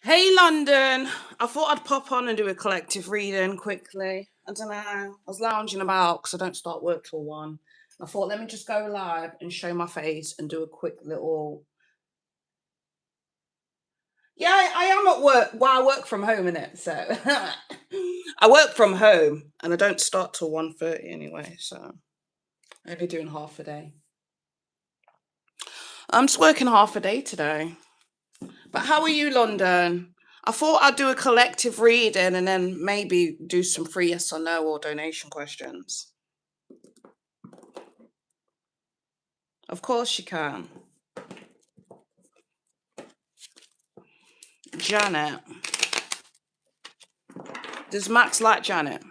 Hey London, I thought I'd pop on and do a collective reading quickly. I don't know. I was lounging about because I don't start work till 1. I thought let me just go live and show my face and do a quick little. Yeah, I am at work. Well, I work from home in it, so I work from home and I don't start till 1:30 anyway. So only doing half a day. I'm just working half a day today. But how are you, London? I thought I'd do a collective reading and then maybe do some free yes or no or donation questions. Of course you can. Janet. Does Max like Janet?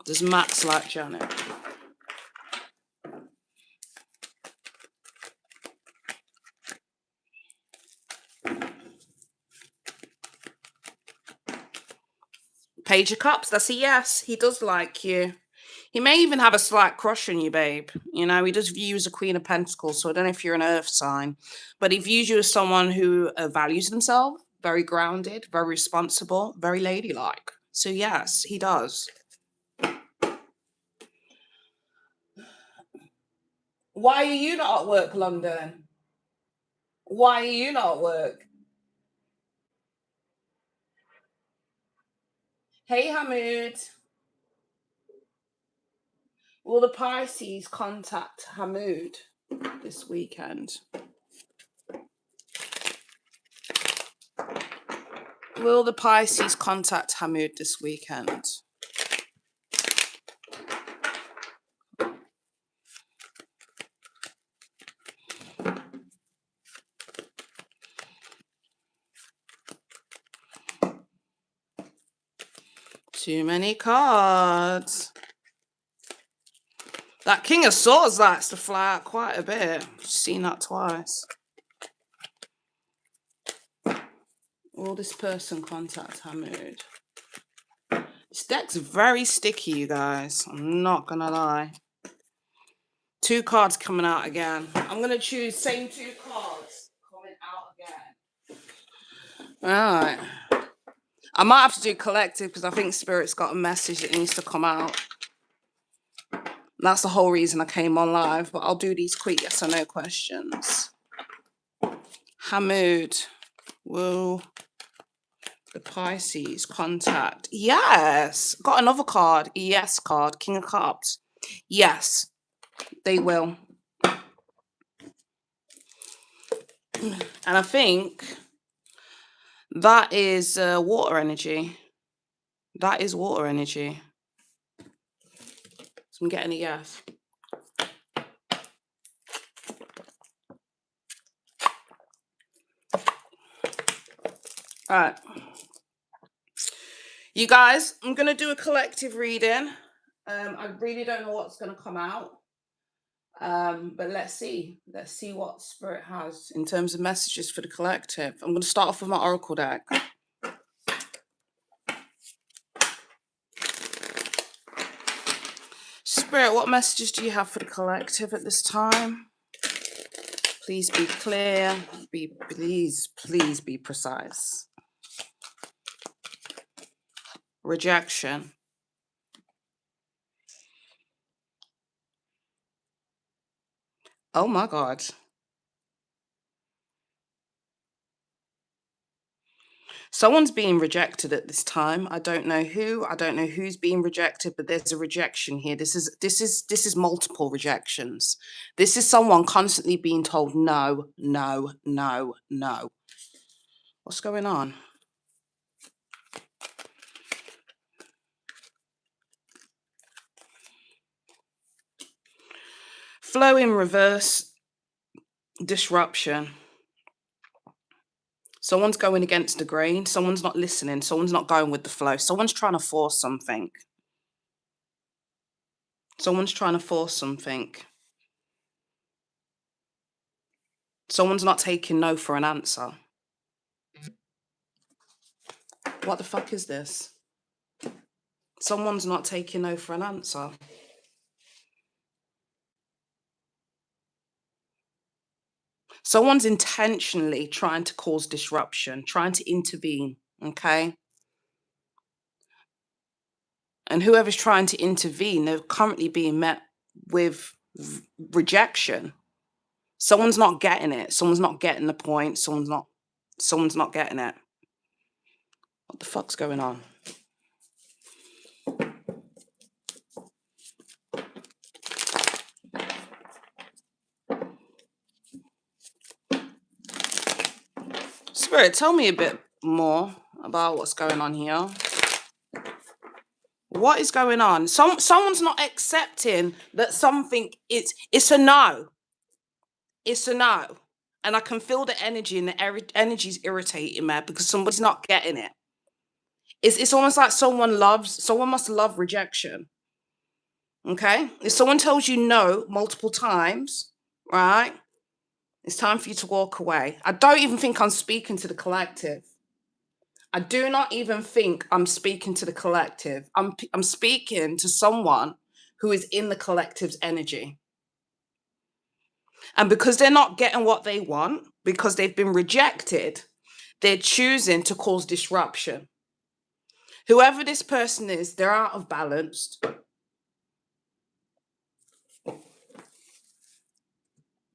Does Max like Janet? Page of Cups, that's a yes. He does like you. He may even have a slight crush on you, babe. You know, he does view you as a Queen of Pentacles, so I don't know if you're an Earth sign, but he views you as someone who values himself, very grounded, very responsible, very ladylike. So, yes, he does. Why are you not at work, London? Why are you not at work? Hey, Hamoud. Will the Pisces contact Hamoud this weekend? Will the Pisces contact Hamoud this weekend? Too many cards. That King of Swords likes to fly out quite a bit. Seen that twice. Will this person contact Hamoud? This deck's very sticky, you guys. I'm not gonna lie. 2 cards coming out again. I'm gonna choose same 2 cards coming out again. Alright. I might have to do collective because I think Spirit's got a message that needs to come out. That's the whole reason I came on live, but I'll do these quick yes or no questions. Hamoud, will the Pisces contact? Yes. Got another card. Yes card. King of Cups. Yes, they will. And I think that is water energy. That is water energy. So I'm getting a yes. All right. You guys, I'm going to do a collective reading. I really don't know what's going to come out. But let's see. Let's see what Spirit has in terms of messages for the collective. I'm going to start off with my Oracle deck. Spirit, what messages do you have for the collective at this time? Please be clear. Please be precise. Rejection. Oh my God. Someone's being rejected at this time. I don't know who. I don't know who's being rejected, but there's a rejection here. This is multiple rejections. This is someone constantly being told no, no, no, no. What's going on? Flow in reverse. Disruption. Someone's going against the grain. Someone's not listening. Someone's not going with the flow. Someone's trying to force something. Someone's trying to force something. Someone's not taking no for an answer. What the fuck is this? Someone's not taking no for an answer. Someone's intentionally trying to cause disruption, trying to intervene, okay? And whoever's trying to intervene, they're currently being met with rejection. Someone's not getting it. Someone's not getting the point. Someone's not getting it. What the fuck's going on? Spirit, tell me a bit more about what's going on here. What is going on? Someone's not accepting that something it's a no. It's a no. And I can feel the energy, and the energy's irritating me because somebody's not getting it. It's almost like someone must love rejection. Okay? If someone tells you no multiple times, right? It's time for you to walk away. I don't even think I'm speaking to the collective. I do not even think I'm speaking to the collective. I'm speaking to someone who is in the collective's energy. And because they're not getting what they want, because they've been rejected, they're choosing to cause disruption. Whoever this person is, they're out of balance.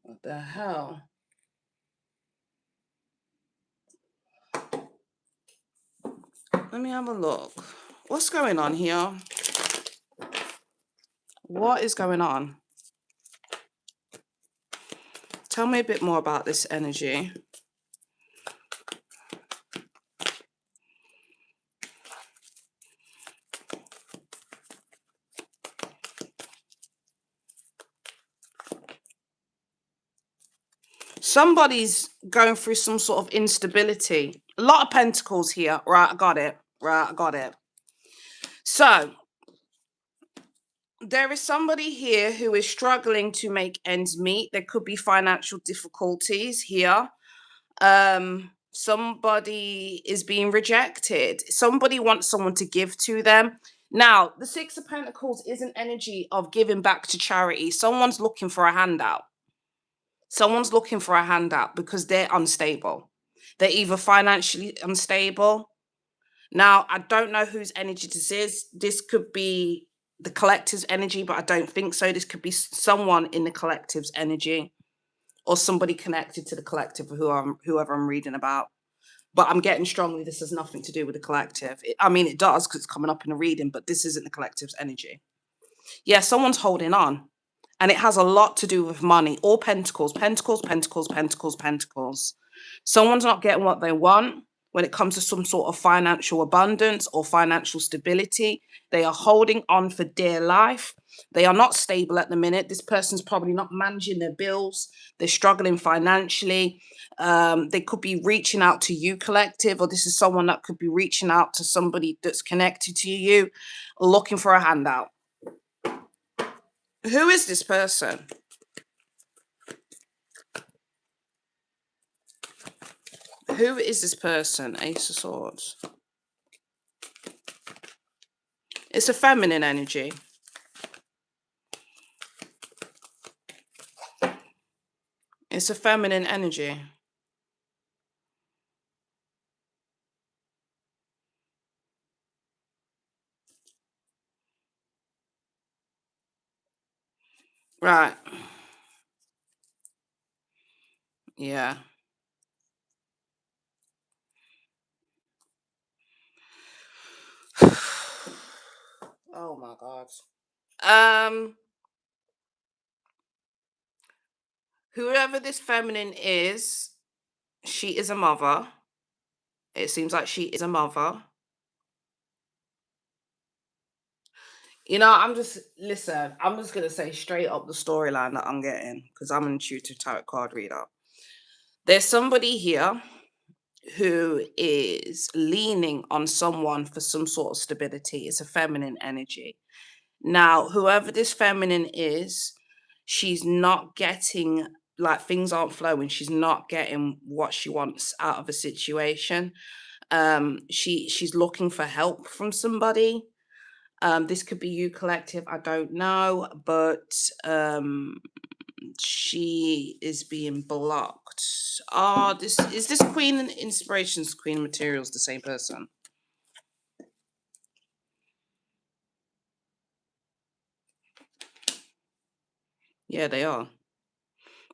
What the hell? Let me have a look. What's going on here? What is going on? Tell me a bit more about this energy. Somebody's going through some sort of instability. A lot of pentacles here. Right, I got it. Right, I got it. So, there is somebody here who is struggling to make ends meet. There could be financial difficulties here. Somebody is being rejected. Somebody wants someone to give to them. Now, the Six of Pentacles is an energy of giving back to charity. Someone's looking for a handout. Someone's looking for a handout because they're unstable. They're either financially unstable. Now, I don't know whose energy this is. This could be the collective's energy, but I don't think so. This could be someone in the collective's energy or somebody connected to the collective, whoever I'm reading about. But I'm getting strongly this has nothing to do with the collective. I mean, it does because it's coming up in a reading, but this isn't the collective's energy. Yeah, someone's holding on. And it has a lot to do with money. All pentacles, pentacles, pentacles, pentacles, pentacles. Someone's not getting what they want when it comes to some sort of financial abundance or financial stability. They are holding on for dear life. They are not stable at the minute. This person's probably not managing their bills. They're struggling financially. They could be reaching out to you, collective, or this is someone that could be reaching out to somebody that's connected to you, looking for a handout. Who is this person? Who is this person? Ace of Swords. It's a feminine energy. It's a feminine energy. Right. Yeah. Oh my God. Whoever this feminine is, she is a mother. It seems like she is a mother. You know, I'm just gonna say straight up the storyline that I'm getting because I'm an intuitive tarot card reader. There's somebody here who is leaning on someone for some sort of stability. It's a feminine energy. Now, whoever this feminine is, she's not getting, like, things aren't flowing. She's not getting what she wants out of a situation. She's looking for help from somebody. This could be you, collective. I don't know, but she is being blocked. blocked. This is this Queen and Inspirations, Queen Materials, the same person? Yeah, they are.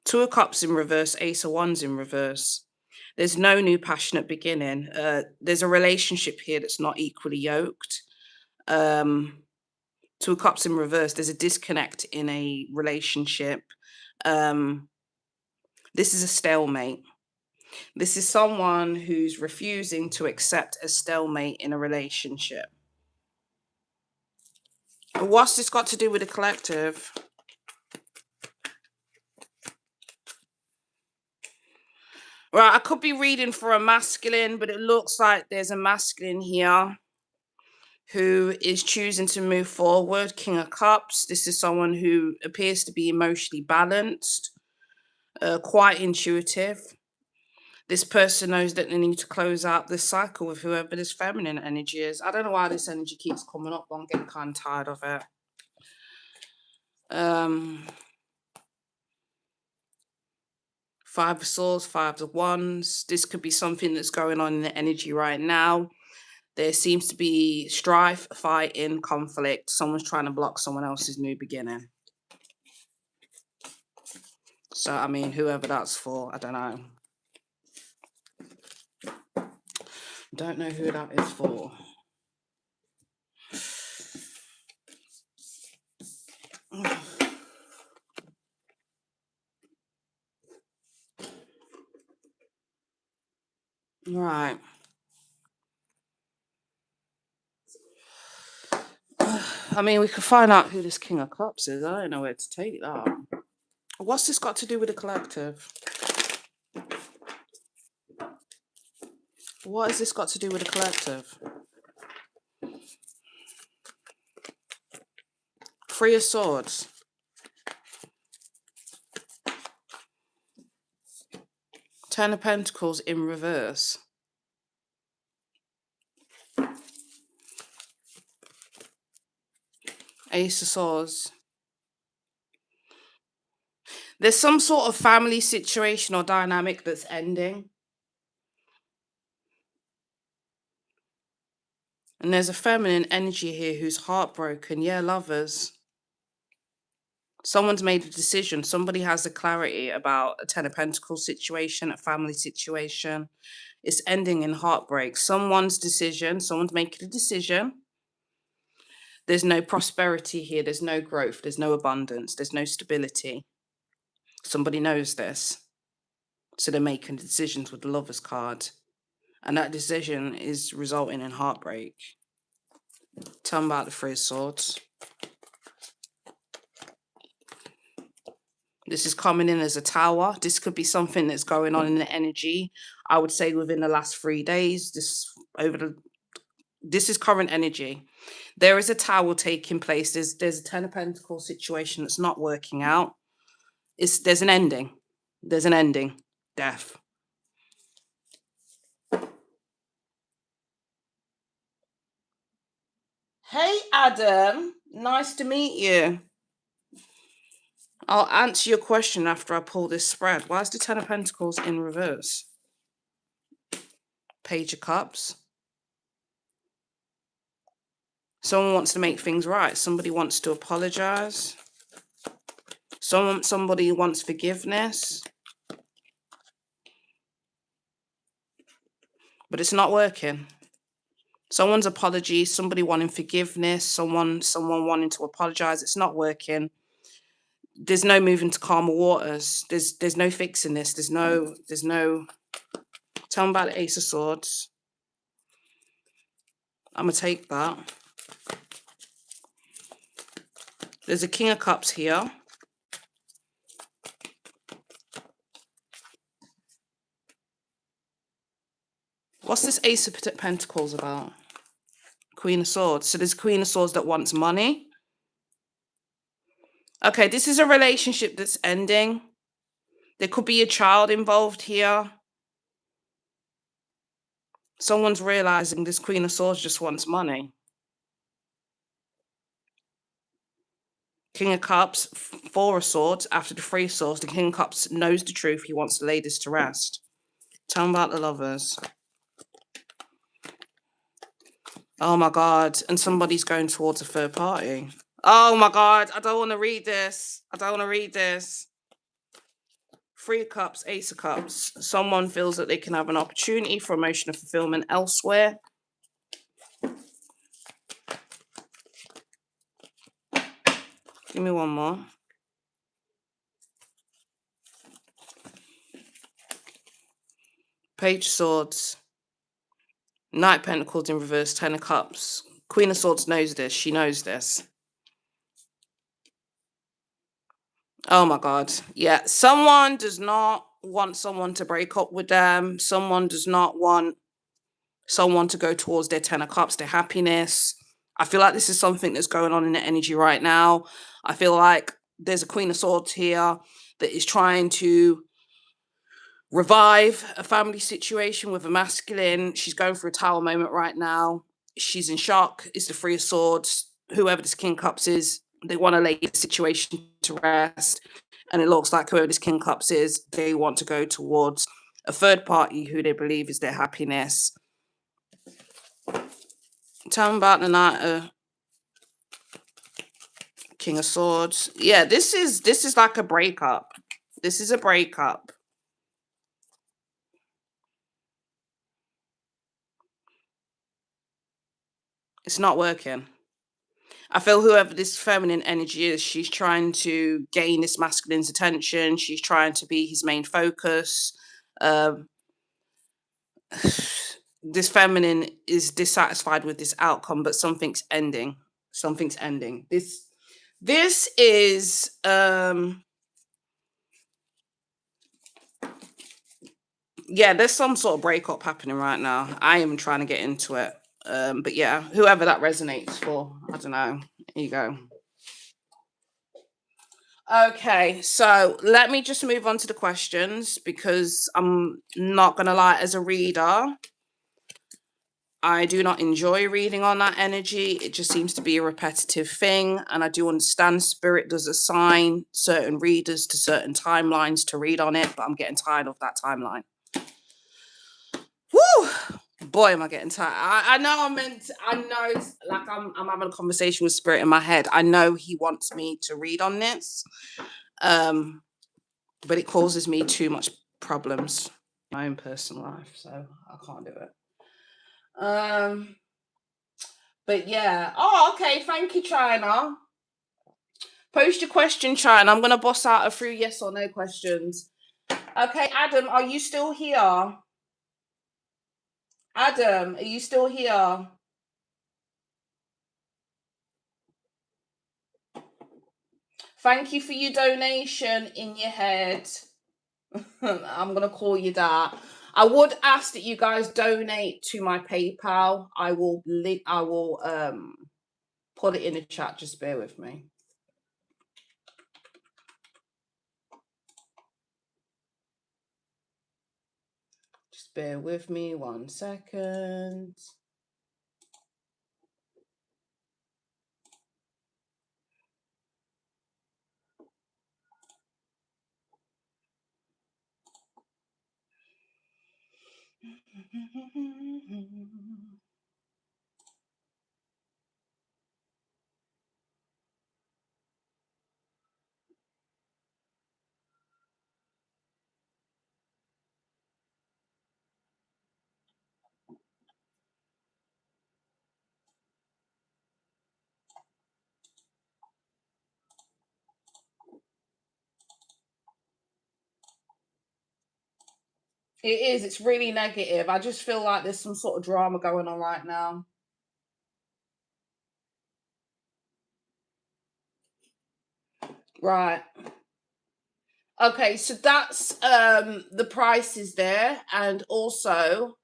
Two of Cups in reverse, Ace of Wands in reverse. There's no new passionate beginning. There's a relationship here that's not equally yoked. Um, Two of Cups in reverse. There's a disconnect in a relationship. Um, this is a stalemate. This is someone who's refusing to accept a stalemate in a relationship. What's this got to do with the collective? Right, I could be reading for a masculine, but it looks like there's a masculine here who is choosing to move forward. King of Cups. This is someone who appears to be emotionally balanced, quite intuitive. This person knows that they need to close out this cycle with whoever this feminine energy is. I don't know why this energy keeps coming up, but I'm getting kind of tired of it. Five of Swords, Five of Wands. This could be something that's going on in the energy right now. There seems to be strife, fighting, conflict. Someone's trying to block someone else's new beginning. So, I mean, whoever that's for, I don't know. Don't know who that is for. Right. I mean, we could find out who this King of Cups is. I don't know where to take that. What's this got to do with the collective? What has this got to do with the collective? Three of Swords. Ten of Pentacles in reverse. Ace of Swords. There's some sort of family situation or dynamic that's ending. And there's a feminine energy here who's heartbroken. Yeah, lovers. Someone's made a decision. Somebody has a clarity about a Ten of Pentacles situation, a family situation. It's ending in heartbreak. Someone's making a decision. There's no prosperity here. There's no growth. There's no abundance. There's no stability. Somebody knows this. So they're making decisions with the Lover's card. And that decision is resulting in heartbreak. Tell me about the Three of Swords. This is coming in as a tower. This could be something that's going on in the energy. I would say within the last 3 days. This is current energy. There is a tower taking place. There's a Ten of Pentacles situation that's not working out. There's an ending. There's an ending. Death. Hey, Adam. Nice to meet you. I'll answer your question after I pull this spread. Why is the Ten of Pentacles in reverse? Page of Cups. Someone wants to make things right. Somebody wants to apologize. Somebody wants forgiveness. But it's not working. Someone's apology, somebody wanting forgiveness, someone wanting to apologize. It's not working. There's no moving to calmer waters. There's no fixing this. There's no. Tell me about the Ace of Swords. I'm gonna take that. There's a King of Cups here. What's this Ace of Pentacles about? Queen of Swords. So there's a Queen of Swords that wants money. Okay, this is a relationship that's ending. There could be a child involved here. Someone's realizing this Queen of Swords just wants money. King of Cups, Four of Swords. After the Three of Swords, the King of Cups knows the truth. He wants to lay this to rest. Tell him about the Lovers. Oh my God. And somebody's going towards a third party. Oh my God. I don't want to read this. I don't want to read this. Three of Cups, Ace of Cups. Someone feels that they can have an opportunity for emotional fulfillment elsewhere. Give me one more. Page of Swords. Knight of Pentacles in reverse, Ten of Cups. Queen of Swords knows this. She knows this. Oh my God. Yeah. Someone does not want someone to break up with them. Someone does not want someone to go towards their Ten of Cups, their happiness. I feel like this is something that's going on in the energy right now. I feel like there's a Queen of Swords here that is trying to revive a family situation with a masculine. She's going through a tower moment right now. She's in shock. It's the Three of Swords. Whoever this King of Cups is, they want to lay the situation to rest. And it looks like whoever this King of Cups is, they want to go towards a third party who they believe is their happiness. Tell them about the Knight of King of Swords. Yeah, this is like a breakup. This is a breakup. It's not working. I feel whoever this feminine energy is, she's trying to gain this masculine's attention. She's trying to be his main focus. Um, this feminine is dissatisfied with this outcome, but something's ending. Something's ending. This is yeah, there's some sort of breakup happening right now. I am trying to get into it. But yeah, whoever that resonates for, I don't know. Here you go. Okay, so let me just move on to the questions because I'm not gonna lie, as a reader, I do not enjoy reading on that energy. It just seems to be a repetitive thing, and I do understand Spirit does assign certain readers to certain timelines to read on it, but I'm getting tired of that timeline. Woo! Boy, am I getting tired. I know I know it's like I'm having a conversation with Spirit in my head. I know he wants me to read on this. But it causes me too much problems in my own personal life, so I can't do it. But yeah. Oh, okay. Thank you, China. Post your question, China. I'm gonna boss out a few yes or no questions. Okay, Adam, are you still here? Adam, are you still here? Thank you for your donation in your head. I'm gonna call you that. I would ask that you guys donate to my PayPal. I will put it in the chat. Just bear with me. Just bear with me 1 second. It is. It's really negative. I just feel like there's some sort of drama going on right now. Right. Okay, so that's the price is there, and also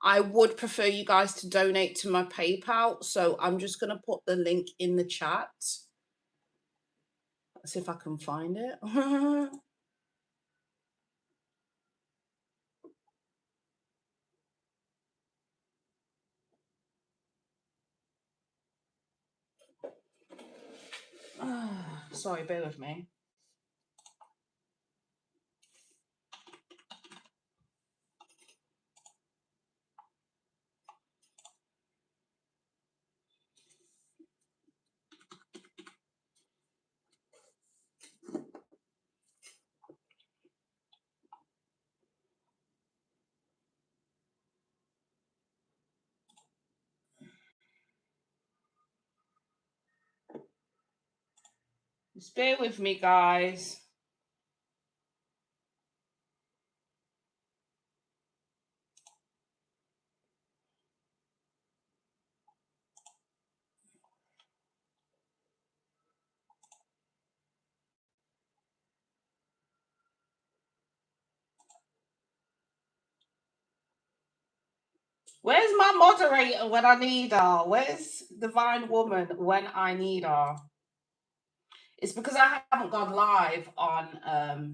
I would prefer you guys to donate to my PayPal. So I'm just gonna put the link in the chat. Let's see if I can find it. Sorry, bear with me. Just bear with me, guys. Where's my moderator when I need her? Where's Divine Woman when I need her? It's because I haven't gone live on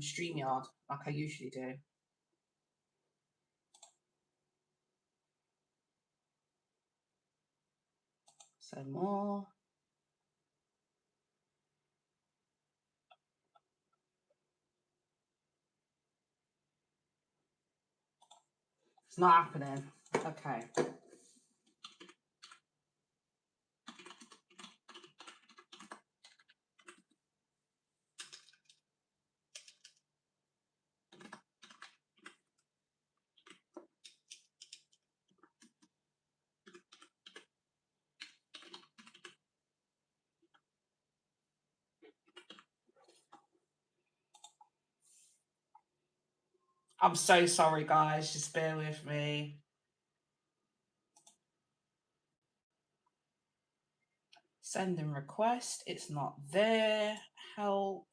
StreamYard like I usually do. So more. It's not happening. Okay. I'm so sorry, guys. Just bear with me. Sending request. It's not there. Help.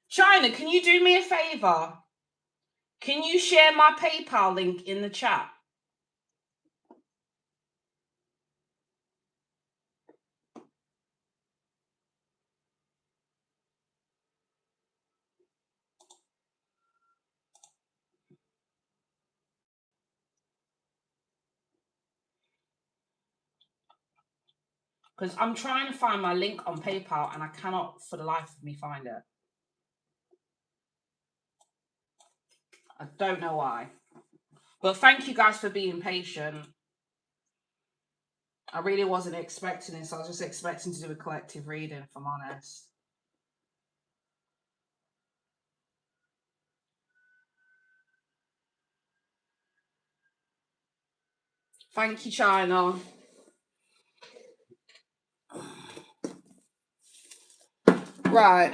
China, can you do me a favor? Can you share my PayPal link in the chat? Because I'm trying to find my link on PayPal and I cannot for the life of me find it. I don't know why. But thank you guys for being patient. I really wasn't expecting this. I was just expecting to do a collective reading, if I'm honest. Thank you, China. Right.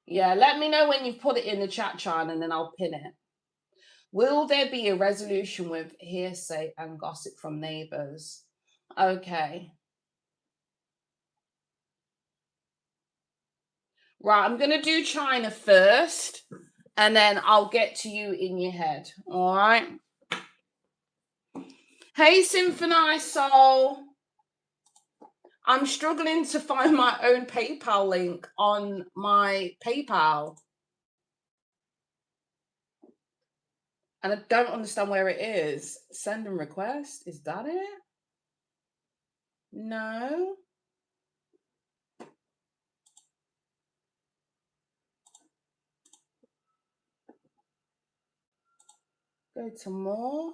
Yeah, let me know when you've put it in the chat, China, and then I'll pin it. Will there be a resolution with hearsay and gossip from neighbours? Okay. Right, I'm going to do China first, and then I'll get to you in your head. All right? Hey, Symphony Soul. I'm struggling to find my own PayPal link on my PayPal. And I don't understand where it is. Send and request. Is that it? No. Go to more.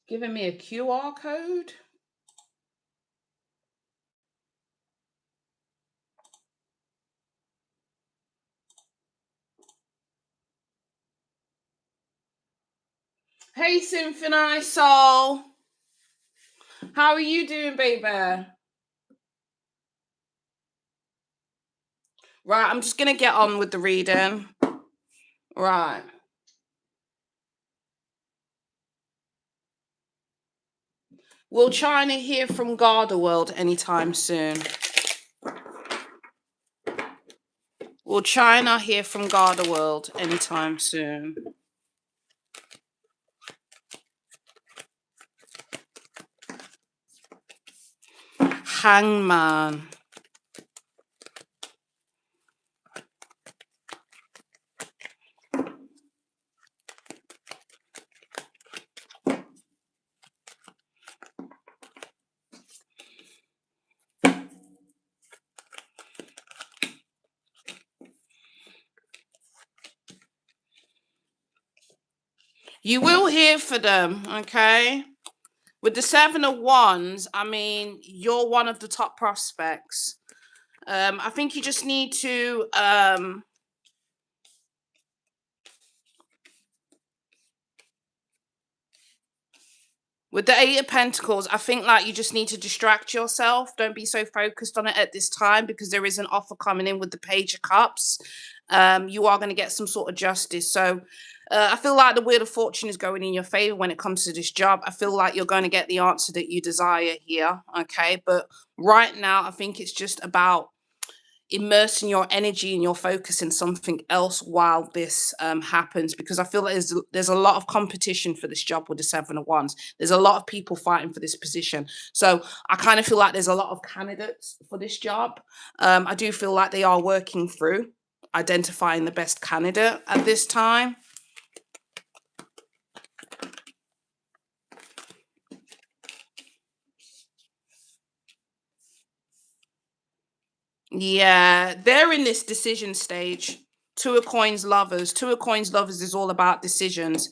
Giving me a QR code. Hey, Symphony Soul. How are you doing, baby? Right, I'm just going to get on with the reading. Right. Will China hear from Gardaworld anytime soon? Will China hear from Gardaworld anytime soon? Hangman. You will hear for them, okay? With the 7 of Wands, I mean, you're one of the top prospects. I think you just need to with the 8 of Pentacles, I think like you just need to distract yourself. Don't be so focused on it at this time, because there is an offer coming in with the Page of Cups. You are going to get some sort of justice. So I feel like the Wheel of Fortune is going in your favor when it comes to this job. I feel like you're going to get the answer that you desire here. Okay. But right now, I think it's just about immersing your energy and your focus in something else while this happens, because I feel like there's a lot of competition for this job with the 7 of Wands. There's a lot of people fighting for this position, so I kind of feel like there's a lot of candidates for this job. I do feel like they are working through identifying the best candidate at this time. Yeah, they're in this decision stage. 2 of Coins lovers. 2 of Coins lovers is all about decisions.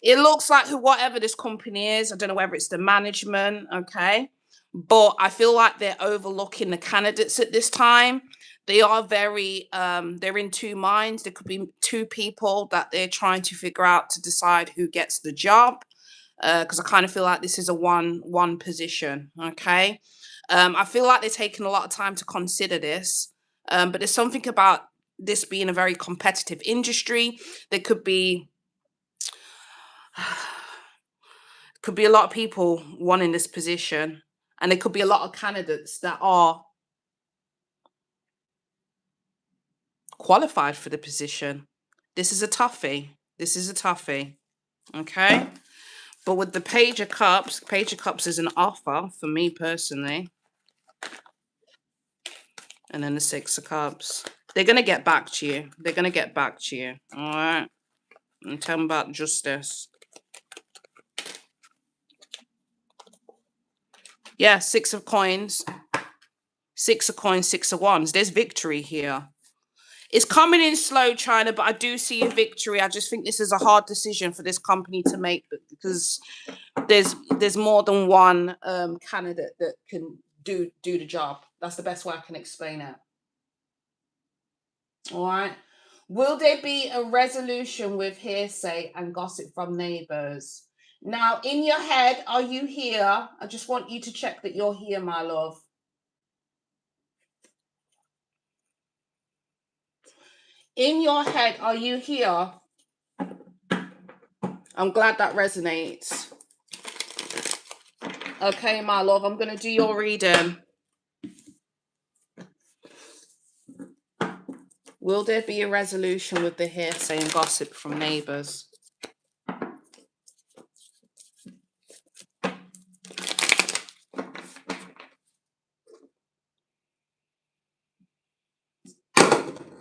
It looks like whatever this company is, I don't know whether it's the management, okay? But I feel like they're overlooking the candidates at this time. They are very they're in 2 minds. There could be 2 people that they're trying to figure out to decide who gets the job. Because I kind of feel like this is a one position, okay? I feel like they're taking a lot of time to consider this, but there's something about this being a very competitive industry. There could be a lot of people wanting this position, and there could be a lot of candidates that are qualified for the position. This is a toughie. This is a toughie, okay? But with the Page of Cups is an offer for me personally. And then the 6 of Cups. They're going to get back to you. They're going to get back to you. All right. And tell them about justice. Yeah, 6 of Coins. 6 of Coins, 6 of Wands. There's victory here. It's coming in slow, China, but I do see a victory. I just think this is a hard decision for this company to make, because there's more than one candidate that can do the job. That's the best way I can explain it. All right. Will there be a resolution with hearsay and gossip from neighbors? Now, in your head, are you here? I just want you to check that you're here, my love. In your head, are you here? I'm glad that resonates. Okay, my love, I'm going to do your reading. Will there be a resolution with the hearsay and gossip from neighbors?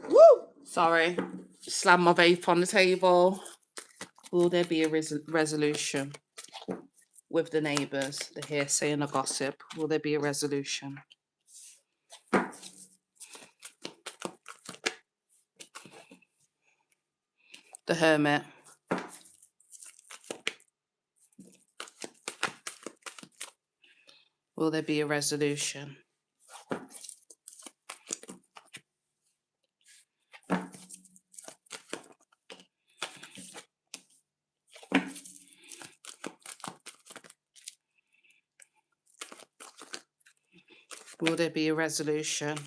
Woo! Sorry. Slam my vape on the table. Will there be a resolution with the neighbors, the hearsay and the gossip? Will there be a resolution? The Hermit. Will there be a resolution? Will there be a resolution?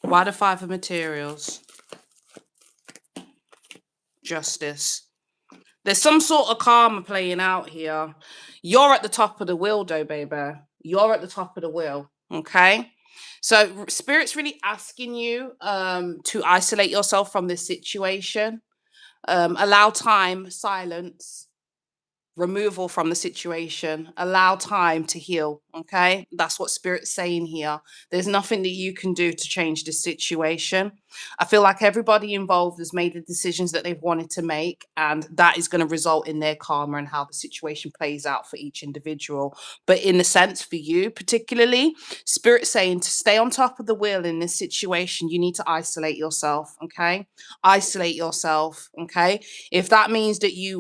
Why the 5 of Materials? Justice. There's some sort of karma playing out here. You're at the top of the wheel, though, baby. You're at the top of the wheel, okay? So spirit's really asking you to isolate yourself from this situation. Allow time, silence, removal from the situation, allow time to heal. Okay, that's what spirit's saying here. There's nothing that you can do to change the situation. I feel like everybody involved has made the decisions that they've wanted to make, and that is going to result in their karma and how the situation plays out for each individual. But in the sense for you particularly, spirit's saying to stay on top of the wheel in this situation, you need to isolate yourself. Okay, isolate yourself. Okay, if that means that you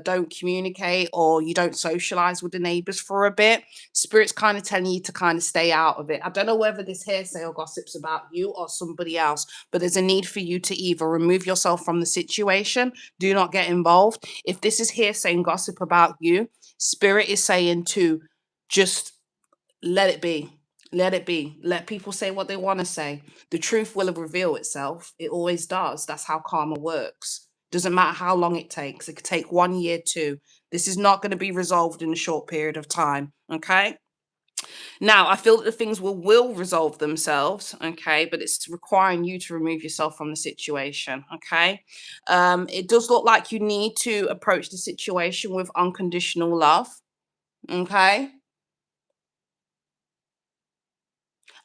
don't communicate or you don't socialize with the neighbors for a bit, spirit's kind of telling you to kind of stay out of it. I don't know whether this hearsay or gossip's about you or somebody else, but there's a need for you to either remove yourself from the situation, do not get involved. If this is hearsay and gossip about you, spirit is saying to just let it be. Let it be. Let people say what they want to say. The truth will reveal itself. It always does. That's how karma works. Doesn't matter how long it takes. It could take 1 year, two. This is not going to be resolved in a short period of time. Okay. Now, I feel that the things will resolve themselves. Okay. But it's requiring you to remove yourself from the situation. Okay. It does look like you need to approach the situation with unconditional love. Okay.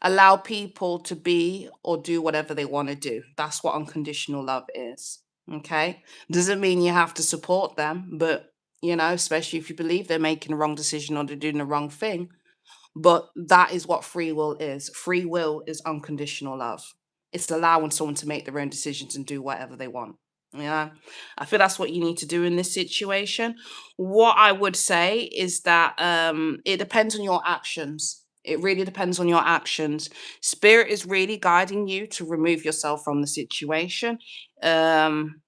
Allow people to be or do whatever they want to do. That's what unconditional love is. Okay. Doesn't mean you have to support them, but especially if you believe they're making a wrong decision or they're doing the wrong thing. But that is what free will is. Free will is unconditional love. It's allowing someone to make their own decisions and do whatever they want. Yeah. I feel that's what you need to do in this situation. What I would say is that it depends on your actions. It really depends on your actions. Spirit is really guiding you to remove yourself from the situation. Um,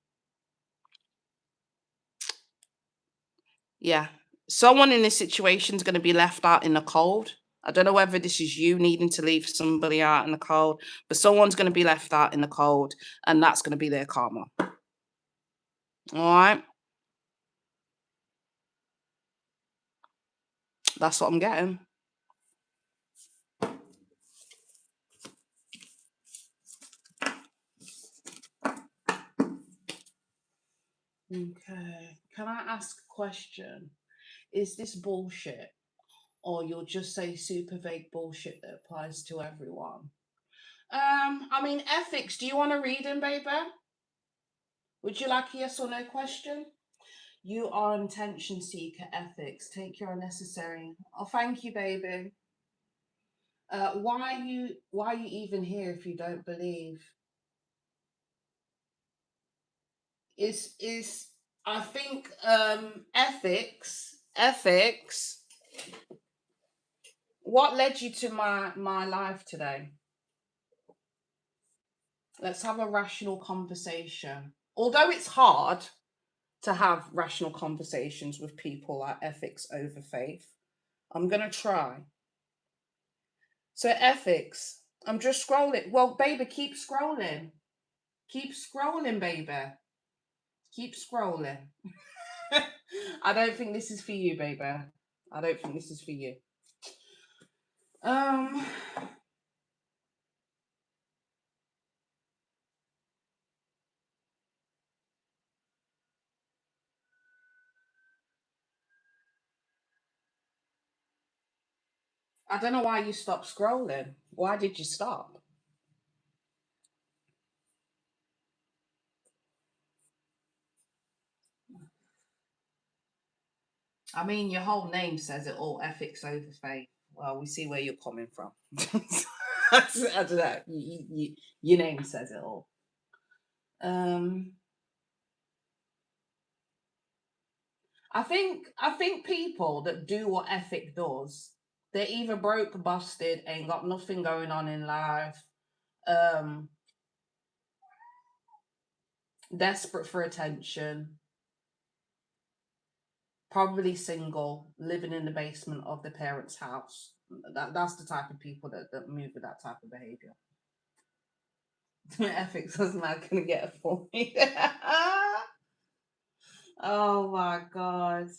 yeah. Someone in this situation is going to be left out in the cold. I don't know whether this is you needing to leave somebody out in the cold, but someone's going to be left out in the cold, and that's going to be their karma. All right. That's what I'm getting. Okay. Can I ask a question? Is this bullshit? Or you'll just say super vague bullshit that applies to everyone? I mean, ethics. Do you want to read them, baby? Would you like a yes or no question? You are an attention seeker, ethics. Take your unnecessary. Oh, thank you, baby. Why are you even here if you don't believe? Is I think ethics. What led you to my life today? Let's have a rational conversation. Although it's hard to have rational conversations with people like ethics over faith, I'm gonna try. So ethics. I'm just scrolling. Well, baby, keep scrolling. Keep scrolling, baby. Keep scrolling. I don't think this is for you, baby. I don't think this is for you. Um, I don't know why you stopped scrolling. Why did you stop? I mean, your whole name says it all. Ethics over faith. Well, we see where you're coming from. I don't know. Your name says it all. Um, I think people that do what ethic does, they're either broke, busted, ain't got nothing going on in life, um, desperate for attention, probably single, living in the basement of their parents' house. That's the type of people that move with that type of behavior. Ethics was not gonna get it for me. Oh my god.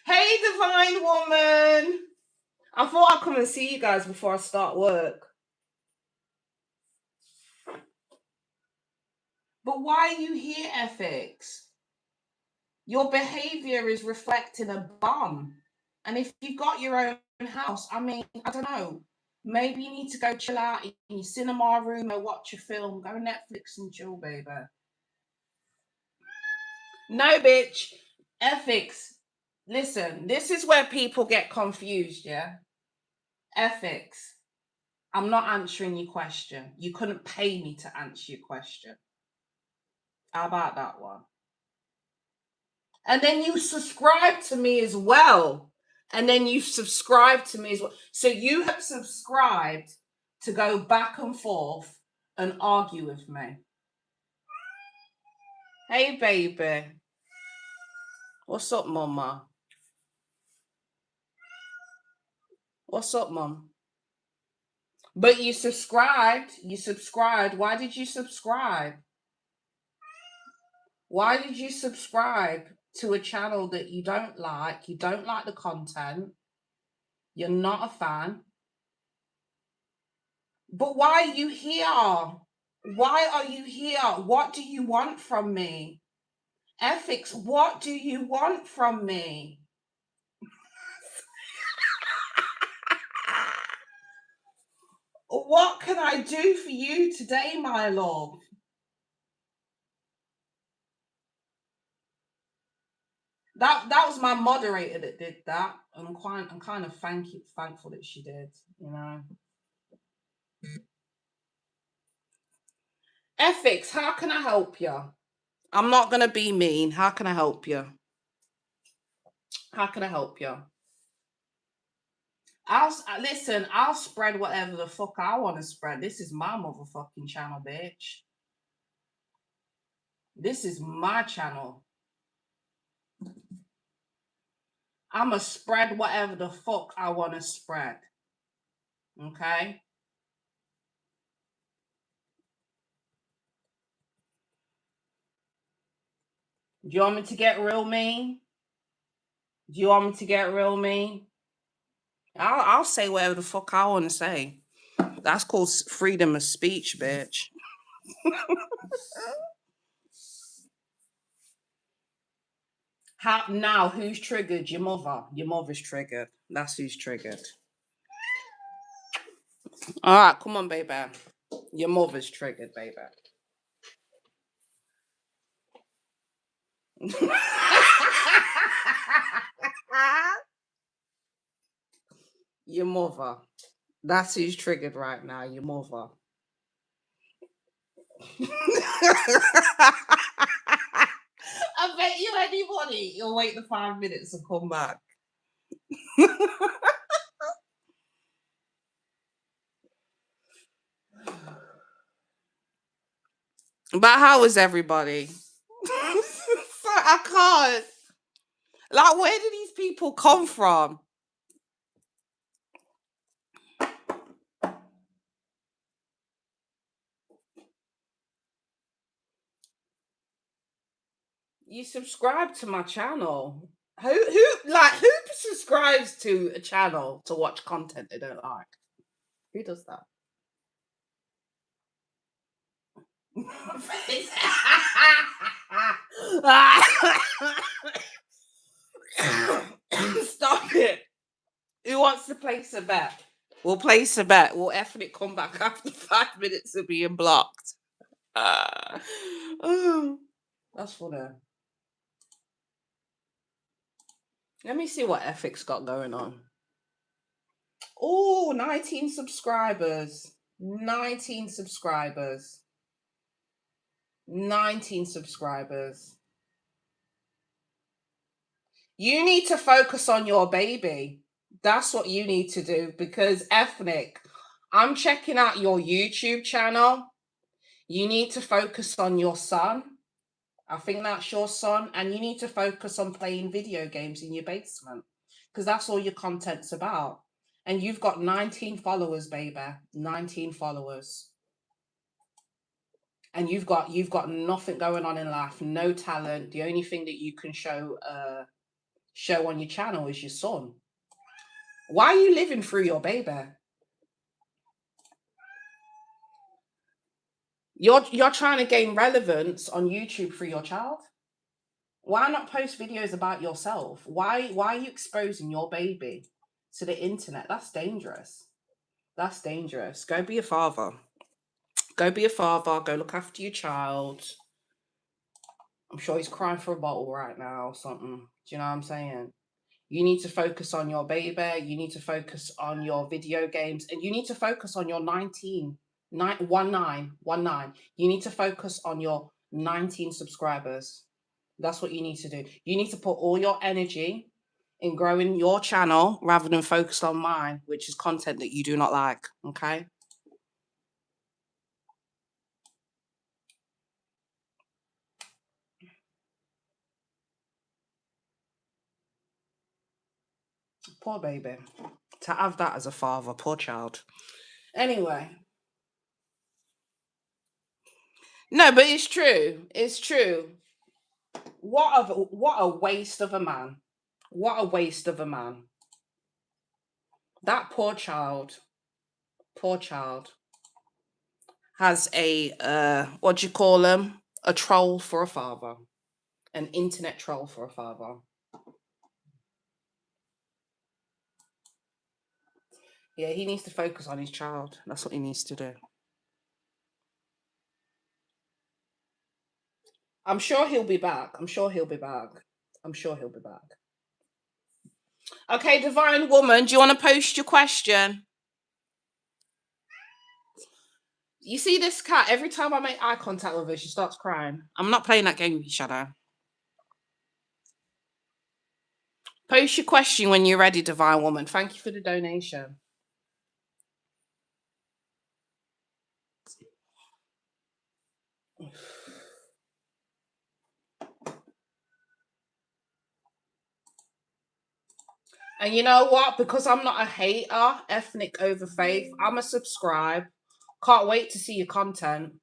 Hey, divine woman. I thought I'd come and see you guys before I start work. But why are you here, FX? Your behavior is reflecting a bum. And if you've got your own house, I mean, I don't know. Maybe you need to go chill out in your cinema room or watch a film. Go Netflix and chill, baby. No, bitch. Ethics. Listen, this is where people get confused, yeah? Ethics. I'm not answering your question. You couldn't pay me to answer your question. How about that one? And then you subscribe to me as well. And then you subscribe to me as well. So you have subscribed to go back and forth and argue with me. Hey, baby. What's up, mama? What's up, mom? But you subscribed. You subscribed. Why did you subscribe? Why did you subscribe to a channel that you don't like? You don't like the content. You're not a fan. But why are you here? Why are you here? What do you want from me? Ethics, what do you want from me? What can I do for you today, my love? That was my moderator that did that. I'm kind of thankful that she did, you know. Ethics, how can I help you? I'm not gonna be mean. How can I help you? How can I help you? Listen. I'll spread whatever the fuck I want to spread. This is my motherfucking channel, bitch. This is my channel. I'ma spread whatever the fuck I want to spread. Okay. Do you want me to get real mean? Do you want me to get real mean? I'll say whatever the fuck I want to say. That's called freedom of speech, bitch. How now? Who's triggered? Your mother. Your mother's triggered. That's who's triggered. All right, come on, baby. Your mother's triggered, baby. Your mother. That's who's triggered right now. Your mother. I bet you anybody, you'll wait the 5 minutes and come back. But how is everybody? I can't. Like, where do these people come from? You subscribe to my channel. Who subscribes to a channel to watch content they don't like? Who does that? Stop it. Who wants to place a bet? We'll place a bet. We'll effing come back after 5 minutes of being blocked. Oh, that's funny. Let me see what Ethics got going on. Oh, 19 subscribers. 19 subscribers. 19 subscribers. You need to focus on your baby. That's what you need to do because Ethnic, I'm checking out your YouTube channel. You need to focus on your son. I think that's your son. And you need to focus on playing video games in your basement because that's all your content's about. And you've got 19 followers, baby. 19 followers. And you've got nothing going on in life, no talent. The only thing that you can show on your channel is your son. Why are you living through your baby? You're trying to gain relevance on YouTube for your child. Why not post videos about yourself? Why are you exposing your baby to the internet? That's dangerous. That's dangerous. Go be a father. Go be a father. Go look after your child. I'm sure he's crying for a bottle right now or something. Do you know what I'm saying? You need to focus on your baby. You need to focus on your video games, and you need to focus on your 19. You need to focus on your 19 subscribers. That's what you need to do. You need to put all your energy in growing your channel rather than focus on mine, which is content that you do not like. Okay. Poor baby. To have that as a father, poor child. Anyway. No, but it's true. It's true. What a waste of a man. What a waste of a man. That poor child has a what do you call him? A troll for a father. An internet troll for a father. Yeah, he needs to focus on his child. That's what he needs to do. I'm sure he'll be back. I'm sure he'll be back. I'm sure he'll be back. Okay, Divine Woman, do you want to post your question? You see this cat, every time I make eye contact with her, she starts crying. I'm not playing that game with you, Shadow. Post your question when you're ready, Divine Woman. Thank you for the donation. And you know what? Because I'm not a hater, ethnic over faith, I'm a subscribe. Can't wait to see your content.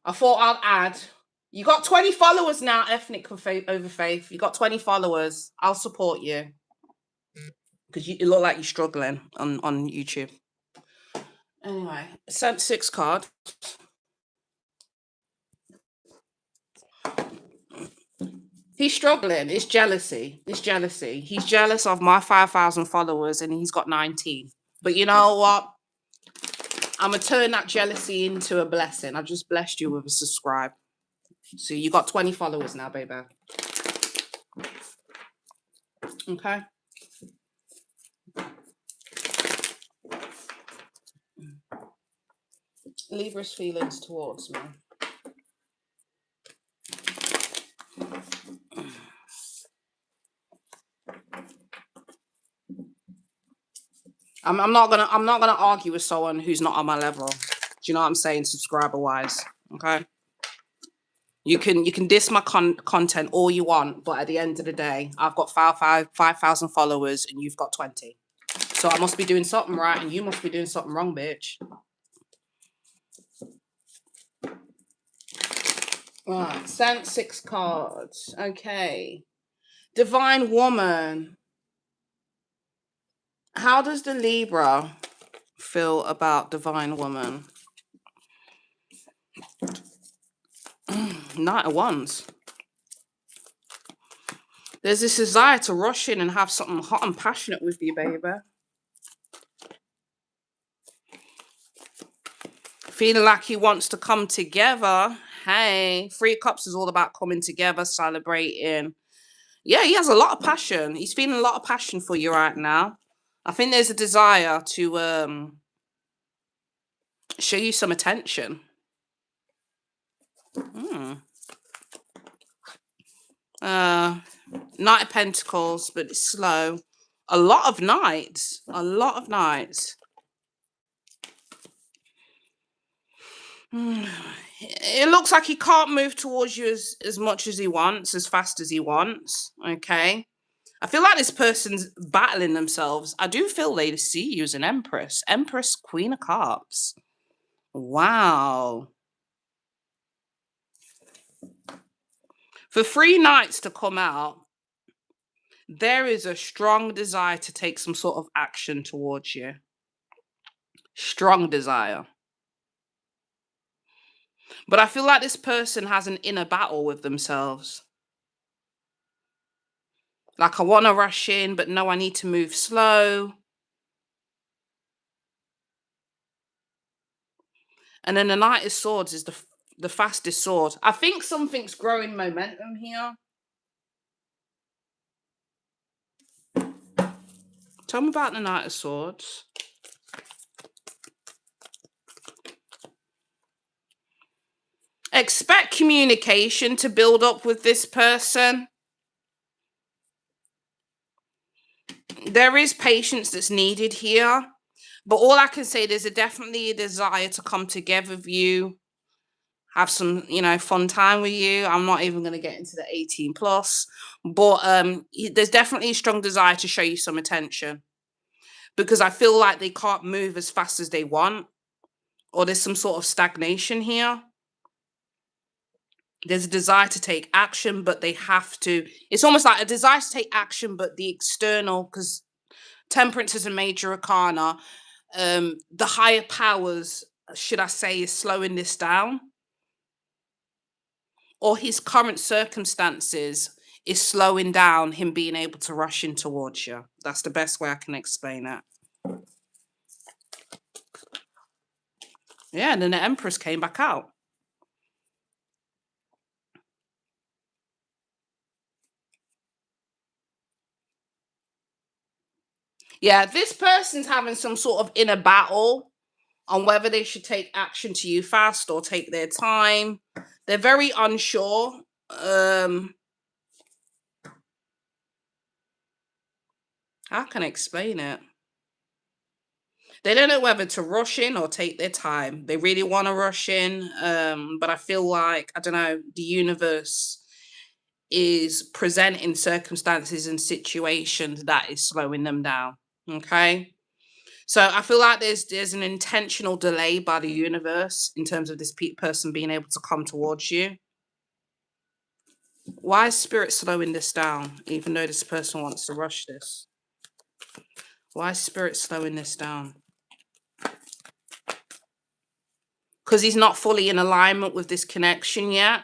I thought I'd add. You got 20 followers now, ethnic over faith. You got 20 followers. I'll support you. Because you look like you're struggling on YouTube. Anyway, sent 6 card. He's struggling. It's jealousy. It's jealousy. He's jealous of my 5,000 followers and he's got 19. But you know what? I'm going to turn that jealousy into a blessing. I've just blessed you with a subscribe. So you got 20 followers now, baby. Okay. Libra's feelings towards me. I'm not gonna argue with someone who's not on my level. Do you know what I'm saying? Subscriber wise. Okay. You can diss my content all you want, but at the end of the day, I've got 5,000 followers and you've got 20. So I must be doing something right and you must be doing something wrong, bitch. Right, sent 6 cards. Okay. Divine Woman. How does the Libra feel about Divine Woman? Knight of Wands. There's this desire to rush in and have something hot and passionate with you, baby. Feeling like he wants to come together. Hey, 3 Cups is all about coming together, celebrating. Yeah, he has a lot of passion. He's feeling a lot of passion for you right now. I think there's a desire to show you some attention. Knight of Pentacles, but it's slow. A lot of Knights. A lot of Knights. It looks like he can't move towards you as much as he wants, as fast as he wants. Okay. I feel like this person's battling themselves. I do feel they see you as an Empress. Empress, Queen of Cups. Wow. For 3 Knights to come out, There is a strong desire to take some sort of action towards you. Strong desire. But I feel like this person has an inner battle with themselves. Like, I want to rush in, but no, I need to move slow. And then the Knight of Swords is the fastest sword. I think something's growing momentum here. Tell me about the Knight of Swords. Expect communication to build up with this person. There is patience that's needed here. But all I can say, there's definitely a desire to come together with you, have some, fun time with you. I'm not even going to get into the 18 plus, but there's definitely a strong desire to show you some attention, because I feel like they can't move as fast as they want, or there's some sort of stagnation here. There's a desire to take action, but they have to. It's almost like a desire to take action, but the external, because Temperance is a major arcana. The higher powers, should I say, is slowing this down, or his current circumstances is slowing down him being able to rush in towards you. That's the best way I can explain it. Yeah, and then the Empress came back out. Yeah, this person's having some sort of inner battle on whether they should take action to you fast or take their time. They're very unsure. How can I explain it? They don't know whether to rush in or take their time. They really want to rush in, but I feel like, I don't know, the universe is presenting circumstances and situations that is slowing them down. Okay. So I feel like there's an intentional delay by the universe in terms of this person being able to come towards you. Why is spirit slowing this down, even though this person wants to rush this? Why is spirit slowing this down? Because he's not fully in alignment with this connection yet.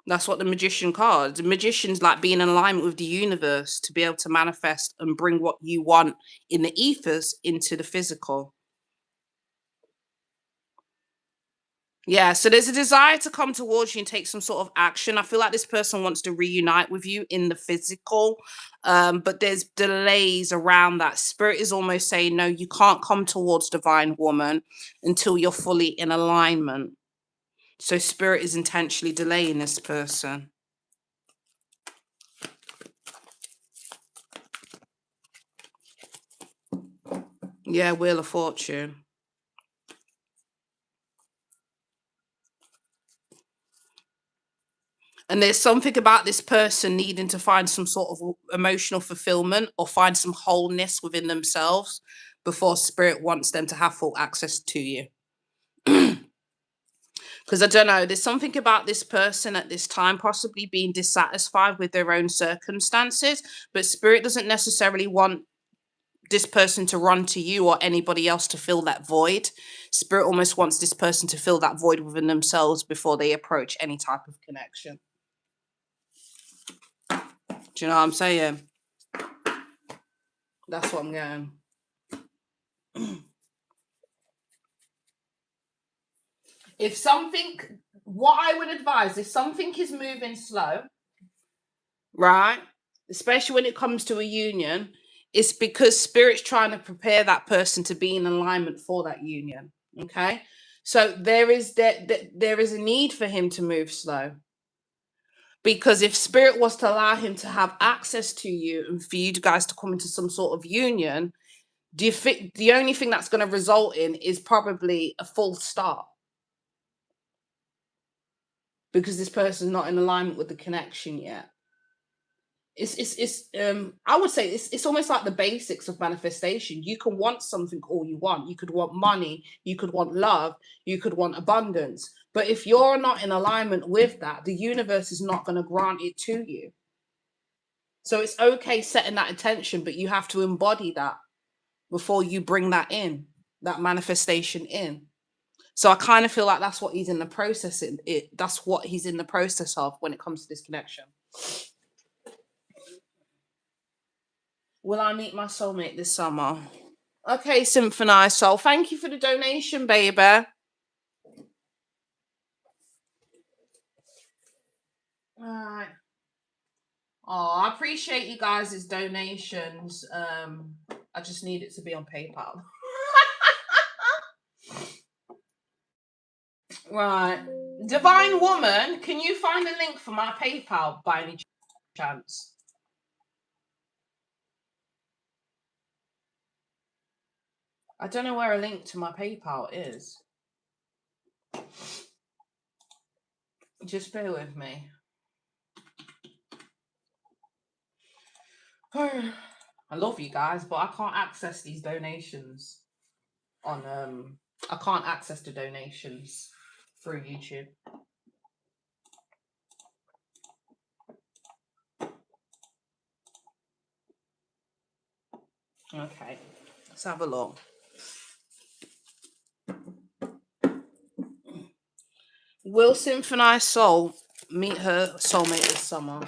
That's what the Magician card. The Magician's like being in alignment with the universe to be able to manifest and bring what you want in the ethers into the physical. Yeah, so there's a desire to come towards you and take some sort of action. I feel like this person wants to reunite with you in the physical, but there's delays around that. Spirit is almost saying, no, you can't come towards Divine Woman until you're fully in alignment. So Spirit is intentionally delaying this person. Yeah, Wheel of Fortune. And there's something about this person needing to find some sort of emotional fulfillment or find some wholeness within themselves before Spirit wants them to have full access to you. Because I don't know, there's something about this person at this time possibly being dissatisfied with their own circumstances, but Spirit doesn't necessarily want this person to run to you or anybody else to fill that void. Spirit almost wants this person to fill that void within themselves before they approach any type of connection. Do you know what I'm saying? That's what I'm going. If something, what I would advise, if something is moving slow, right, especially when it comes to a union, it's because Spirit's trying to prepare that person to be in alignment for that union. Okay, so there is a need for him to move slow, because if Spirit was to allow him to have access to you and for you guys to come into some sort of union, do you think the only thing that's going to result in is probably a false start? Because this person's not in alignment with the connection yet. It's I would say it's almost like the basics of manifestation. You can want something all you want. You could want money, you could want love, you could want abundance. But if you're not in alignment with that, the universe is not going to grant it to you. So it's okay setting that intention, but you have to embody that before you bring that in, that manifestation in. So I kind of feel like that's what he's in the process. That's what he's in the process of when it comes to this connection. Will I meet my soulmate this summer? Okay, Symphonized Soul. Thank you for the donation, baby. Alright. Oh, I appreciate you guys' donations. I just need it to be on PayPal. Right. Divine Woman, can you find a link for my PayPal by any chance? I don't know where a link to my PayPal is. Just bear with me. I love you guys, but I can't access these donations on I can't access the donations through YouTube. Okay, let's have a look. Will Symphonized Soul meet her soulmate this summer?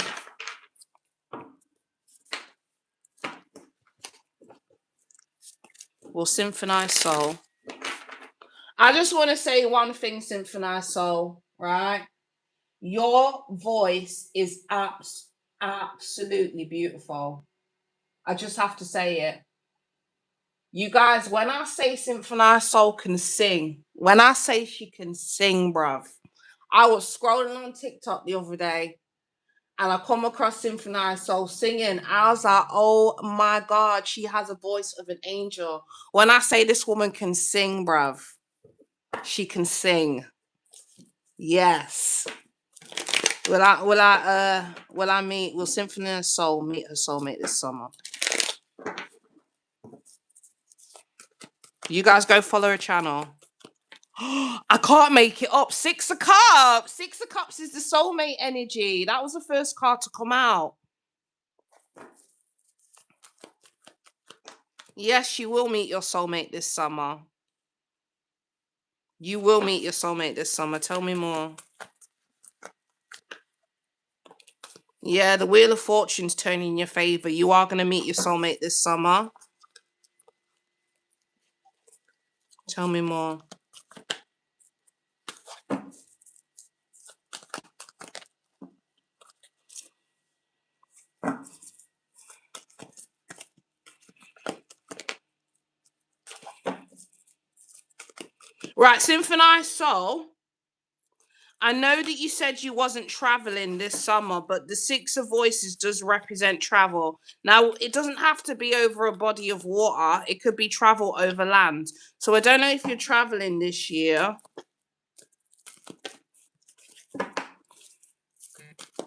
Will Symphonized Soul? I just want to say one thing, Symphonized Soul, right? Your voice is absolutely beautiful. I just have to say it. You guys, when I say Symphonized Soul can sing, when I say she can sing, bruv, I was scrolling on TikTok the other day and I come across Symphonized Soul singing. I was like, oh my God, she has a voice of an angel. When I say this woman can sing, bruv, she can sing. Yes. Will Symphonized Soul meet her soulmate this summer? You guys go follow her channel. I can't make it up. Six of Cups. Six of Cups is the soulmate energy. That was the first card to come out. Yes, you will meet your soulmate this summer. You will meet your soulmate this summer. Tell me more. Yeah, the Wheel of Fortune's turning in your favor. You are going to meet your soulmate this summer. Tell me more. Right, Symphonized Soul. I know that you said you wasn't traveling this summer, but the Six of Voices does represent travel. Now, it doesn't have to be over a body of water. It could be travel over land. So I don't know if you're traveling this year.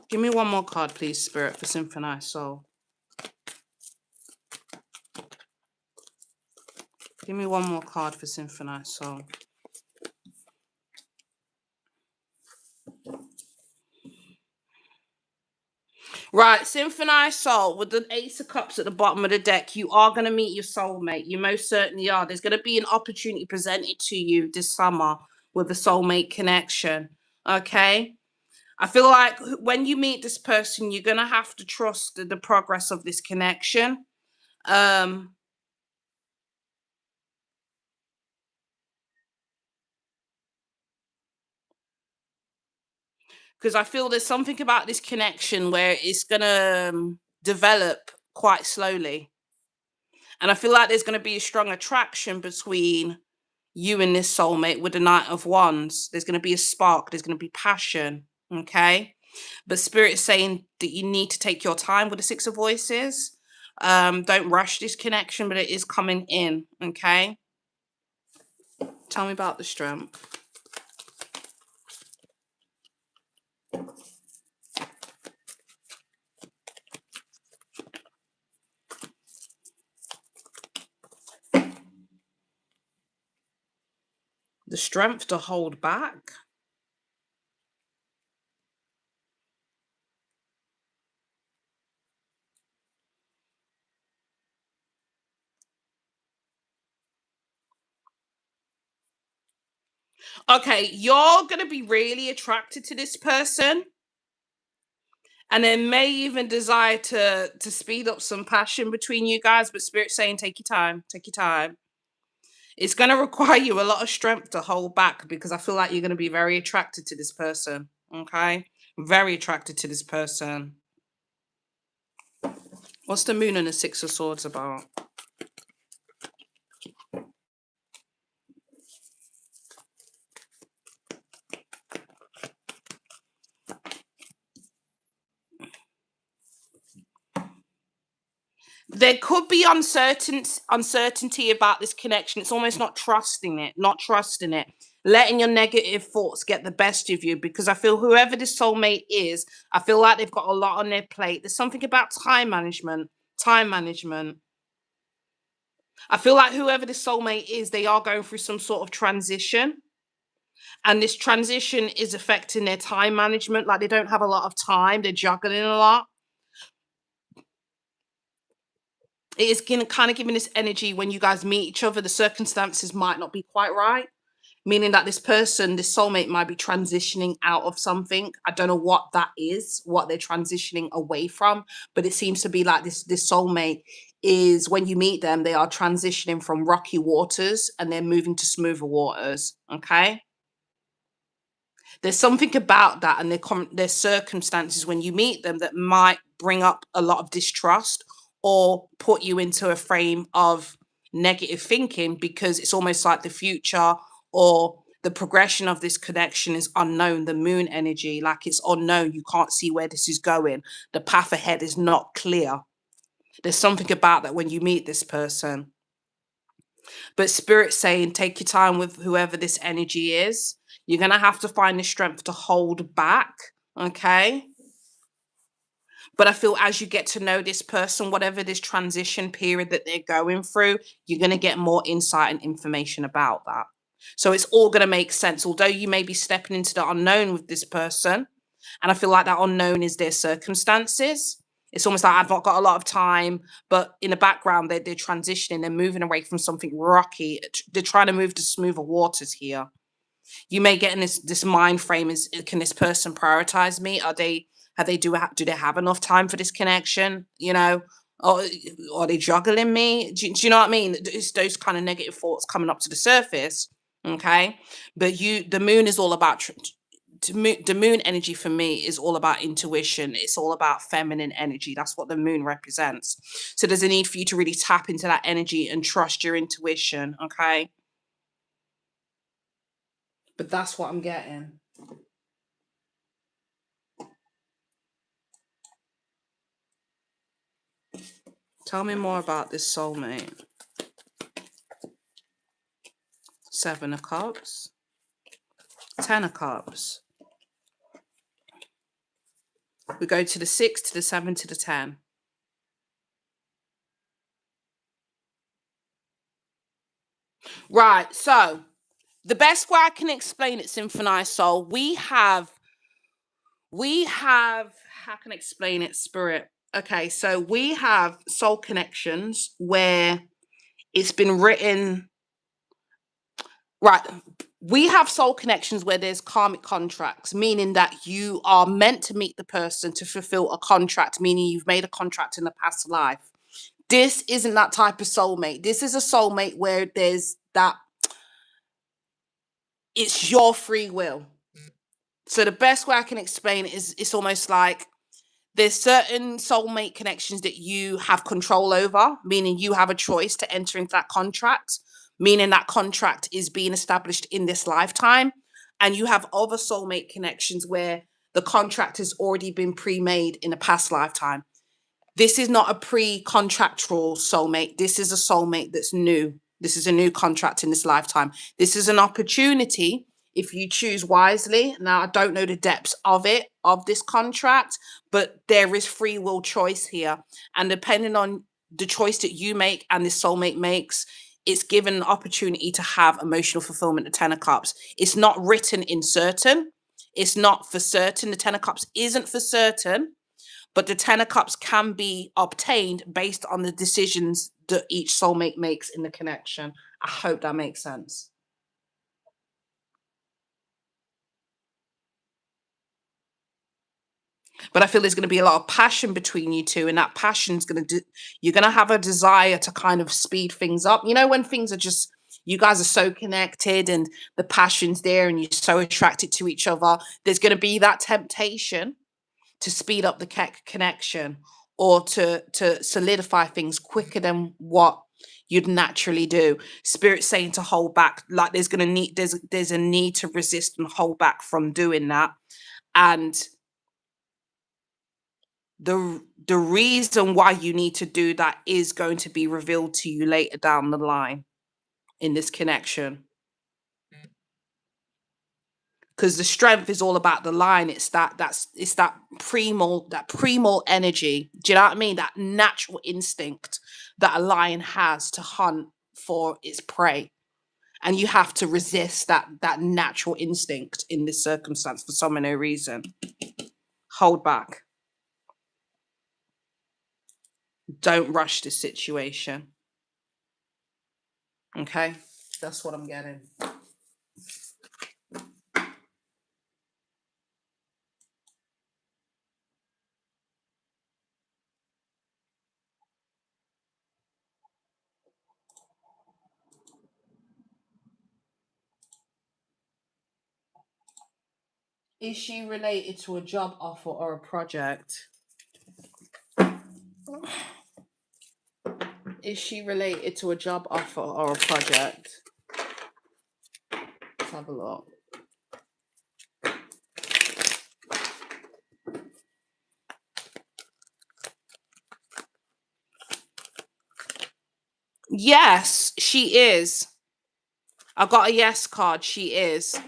Give me one more card, please, Spirit, for Symphonized Soul. Give me one more card for Symphonized Soul. Right, Symphonized Soul, with the Ace of Cups at the bottom of the deck, you are going to meet your soulmate. You most certainly are. There's going to be an opportunity presented to you this summer with a soulmate connection. Okay? I feel like when you meet this person, you're going to have to trust the progress of this connection. Because I feel there's something about this connection where it's going to develop quite slowly. And I feel like there's going to be a strong attraction between you and this soulmate with the Knight of Wands. There's going to be a spark. There's going to be passion. Okay. But Spirit is saying that you need to take your time with the Six of Voices. Don't rush this connection, but it is coming in. Okay. Tell me about the Strength. The Strength to hold back. Okay, you're gonna be really attracted to this person, and then may even desire to speed up some passion between you guys. But Spirit's saying, take your time, take your time. It's gonna require you a lot of strength to hold back because I feel like you're gonna be very attracted to this person. Okay, very attracted to this person. What's the moon and the six of swords about? There could be uncertainty about this connection. It's almost not trusting it, not trusting it, letting your negative thoughts get the best of you. Because I feel whoever this soulmate is, I feel like they've got a lot on their plate. There's something about time management. Time management. I feel like whoever this soulmate is, they are going through some sort of transition. And this transition is affecting their time management. Like they don't have a lot of time, they're juggling a lot. It is kind of giving this energy when you guys meet each other, the circumstances might not be quite right, meaning that this person, this soulmate, might be transitioning out of something. I don't know what that is, what they're transitioning away from, but it seems to be like this soulmate is, when you meet them, they are transitioning from rocky waters and they're moving to smoother waters. Okay, there's something about that and their circumstances when you meet them that might bring up a lot of distrust or put you into a frame of negative thinking because it's almost like the future or the progression of this connection is unknown. The moon energy, like it's unknown, you can't see where this is going, the path ahead is not clear. There's something about that when you meet this person. But Spirit's saying, take your time with whoever this energy is. You're going to have to find the strength to hold back. Okay. But I feel as you get to know this person, whatever this transition period that they're going through, you're going to get more insight and information about that. So it's all going to make sense. Although you may be stepping into the unknown with this person, and I feel like that unknown is their circumstances. It's almost like I've not got a lot of time, but in the background, they're transitioning, they're moving away from something rocky. They're trying to move to smoother waters here. You may get in this mind frame: is, can this person prioritize me? Are they have they do they have enough time for this connection? You know, or are they juggling me? Do you know what I mean? It's those kind of negative thoughts coming up to the surface. Okay, but the moon is all about the moon energy for me is all about intuition. It's all about feminine energy. That's what the moon represents. So there's a need for you to really tap into that energy and trust your intuition. Okay, but that's what I'm getting. Tell me more about this soulmate. Seven of Cups. Ten of Cups. We go to the 6, to the 7, to the 10. Right, so the best way I can explain it, Symphonized Soul, we have, how can I explain it, Spirit? Okay, so we have soul connections where it's been written. Right. We have soul connections where there's karmic contracts, meaning that you are meant to meet the person to fulfill a contract, meaning you've made a contract in the past life. This isn't that type of soulmate. This is a soulmate where there's that, it's your free will. So the best way I can explain it is it's almost like there's certain soulmate connections that you have control over, meaning you have a choice to enter into that contract, meaning that contract is being established in this lifetime. And you have other soulmate connections where the contract has already been pre-made in a past lifetime. This is not a pre-contractual soulmate. This is a soulmate that's new. This is a new contract in this lifetime. This is an opportunity if you choose wisely. Now, I don't know the depths of it, of this contract, but there is free will choice here. And depending on the choice that you make and this soulmate makes, it's given an opportunity to have emotional fulfillment. The Ten of Cups. It's not written in certain. It's not for certain. The Ten of Cups isn't for certain, but the Ten of Cups can be obtained based on the decisions that each soulmate makes in the connection. I hope that makes sense. But I feel there's going to be a lot of passion between you two, and that passion's going to you're going to have a desire to kind of speed things up. You know, when things are just, you guys are so connected and the passion's there and you're so attracted to each other, there's going to be that temptation to speed up the connection, or to solidify things quicker than what you'd naturally do. Spirit saying to hold back, like there's a need to resist and hold back from doing that. And the reason why you need to do that is going to be revealed to you later down the line in this connection, because the strength is all about the line. It's that primal energy. Do you know what I mean? That natural instinct that a lion has to hunt for its prey, and you have to resist that natural instinct in this circumstance for some no reason. Hold back. Don't rush this situation. Okay, that's what I'm getting. Is she related to a job offer or a project? Is she related to a job offer or a project? Let's have a look. Yes, she is. I got a yes card. She is.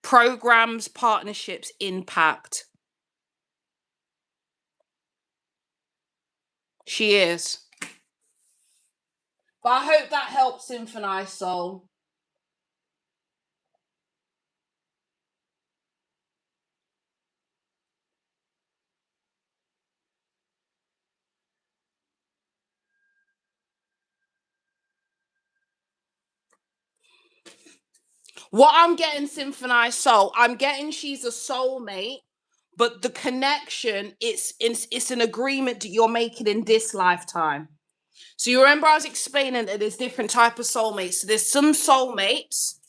Programs, partnerships, impact. She is. But I hope that helps, Symphonize Soul. What I'm getting, Symphonize Soul, I'm getting she's a soulmate, but the connection, it's an agreement that you're making in this lifetime. So you remember I was explaining that there's different type of soulmates. So there's some soulmates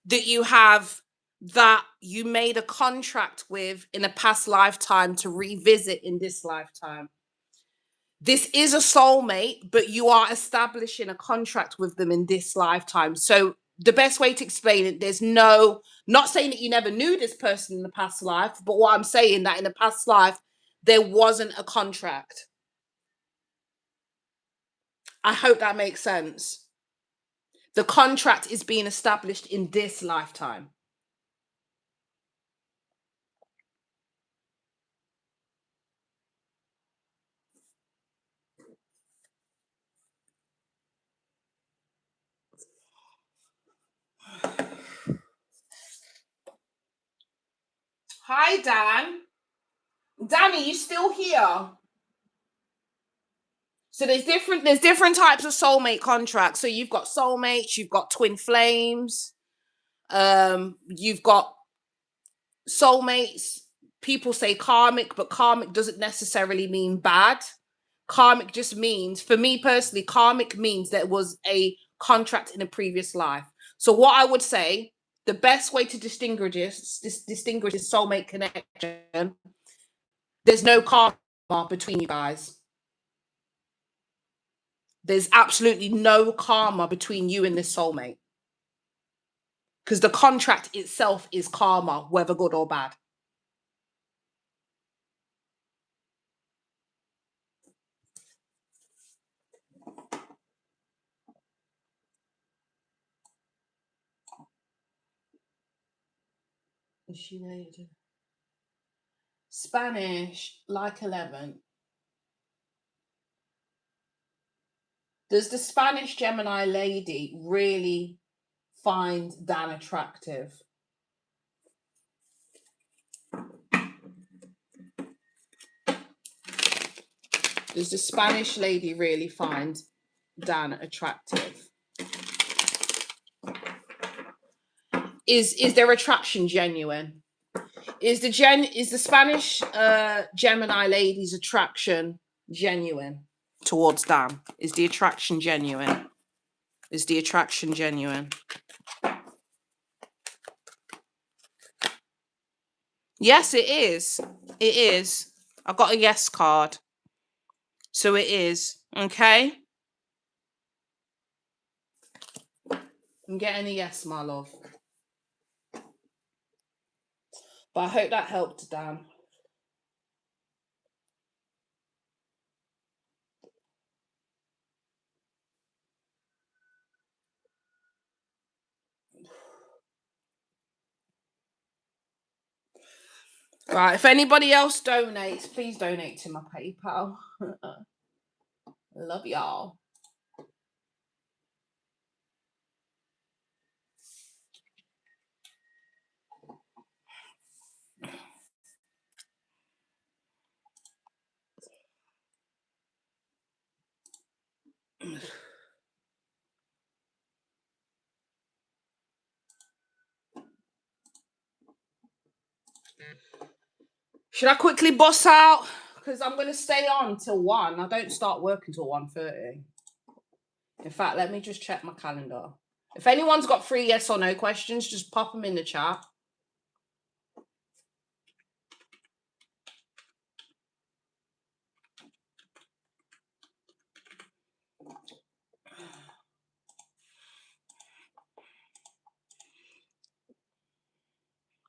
that you have that you made a contract with in a past lifetime to revisit in this lifetime. This is a soulmate, but you are establishing a contract with them in this lifetime. So the best way to explain it, there's no, not saying that you never knew this person in the past life, but what I'm saying that in the past life, there wasn't a contract. I hope that makes sense. The contract is being established in this lifetime. Hi, Dan. Danny, you still here? So there's different types of soulmate contracts. So you've got soulmates, you've got twin flames, you've got soulmates. People say karmic, but karmic doesn't necessarily mean bad. Karmic just means, for me personally, karmic means there was a contract in a previous life. So what I would say, the best way to distinguish this soulmate connection, there's no karma between you guys. There's absolutely no karma between you and this soulmate, because the contract itself is karma, whether good or bad. Is she related? Spanish, like 11. Does the Spanish Gemini lady really find Dan attractive? Does the Spanish lady really find Dan attractive? Is their attraction genuine? Is the Spanish Gemini lady's attraction genuine towards Dan? Is the attraction genuine? Is the attraction genuine? Yes, it is. It is. I got a yes card. So it is. Okay. I'm getting a yes, my love. But I hope that helped, Dan. Right, if anybody else donates, please donate to my PayPal. Love y'all. Should I quickly bust out? Because I'm going to stay on till 1. I don't start work until 1:30. In fact, let me just check my calendar. If anyone's got 3 yes or no questions, just pop them in the chat.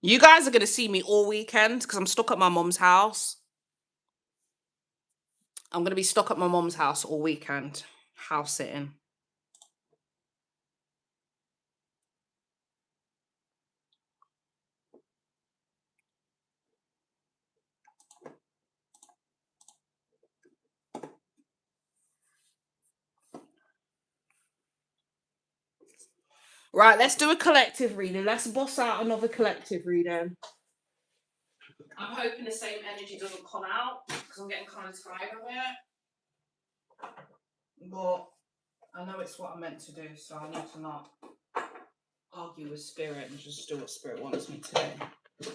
You guys are going to see me all weekend because I'm stuck at my mum's house. I'm going to be stuck at my mum's house all weekend. House sitting. Right, let's do a collective reading. Let's bust out another collective reading. I'm hoping the same energy doesn't come out because I'm getting kind of tired of it. But I know it's what I'm meant to do, so I need to not argue with spirit and just do what spirit wants me to do.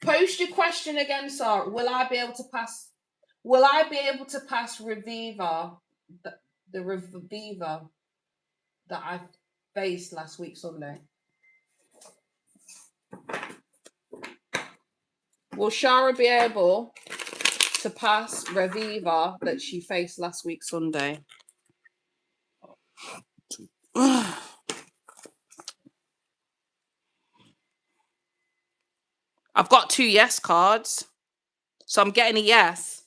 Post your question again, Sarah. Will I be able to pass Reviva, the Reviva that I faced last week Sunday? Will Shara be able to pass Reviva that she faced last week Sunday? I've got 2 yes cards, so I'm getting a yes.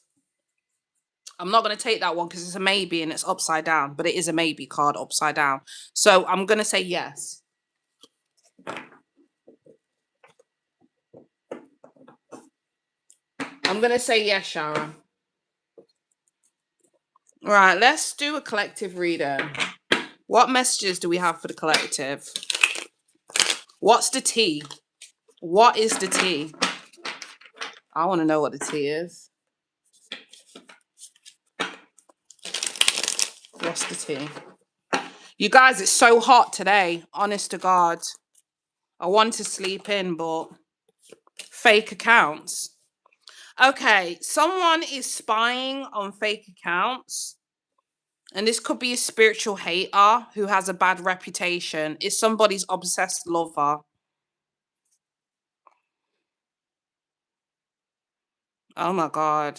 I'm not going to take that one because it's a maybe and it's upside down, but it is a maybe card upside down. So I'm going to say yes. I'm going to say yes, Sharon. Right, let's do a collective reading. What messages do we have for the collective? What's the tea? What is the tea? I want to know what the tea is. What's the tea? You guys, it's so hot today. Honest to God. I want to sleep in, but fake accounts. Okay, someone is spying on fake accounts. And this could be a spiritual hater who has a bad reputation. It's somebody's obsessed lover. Oh my God.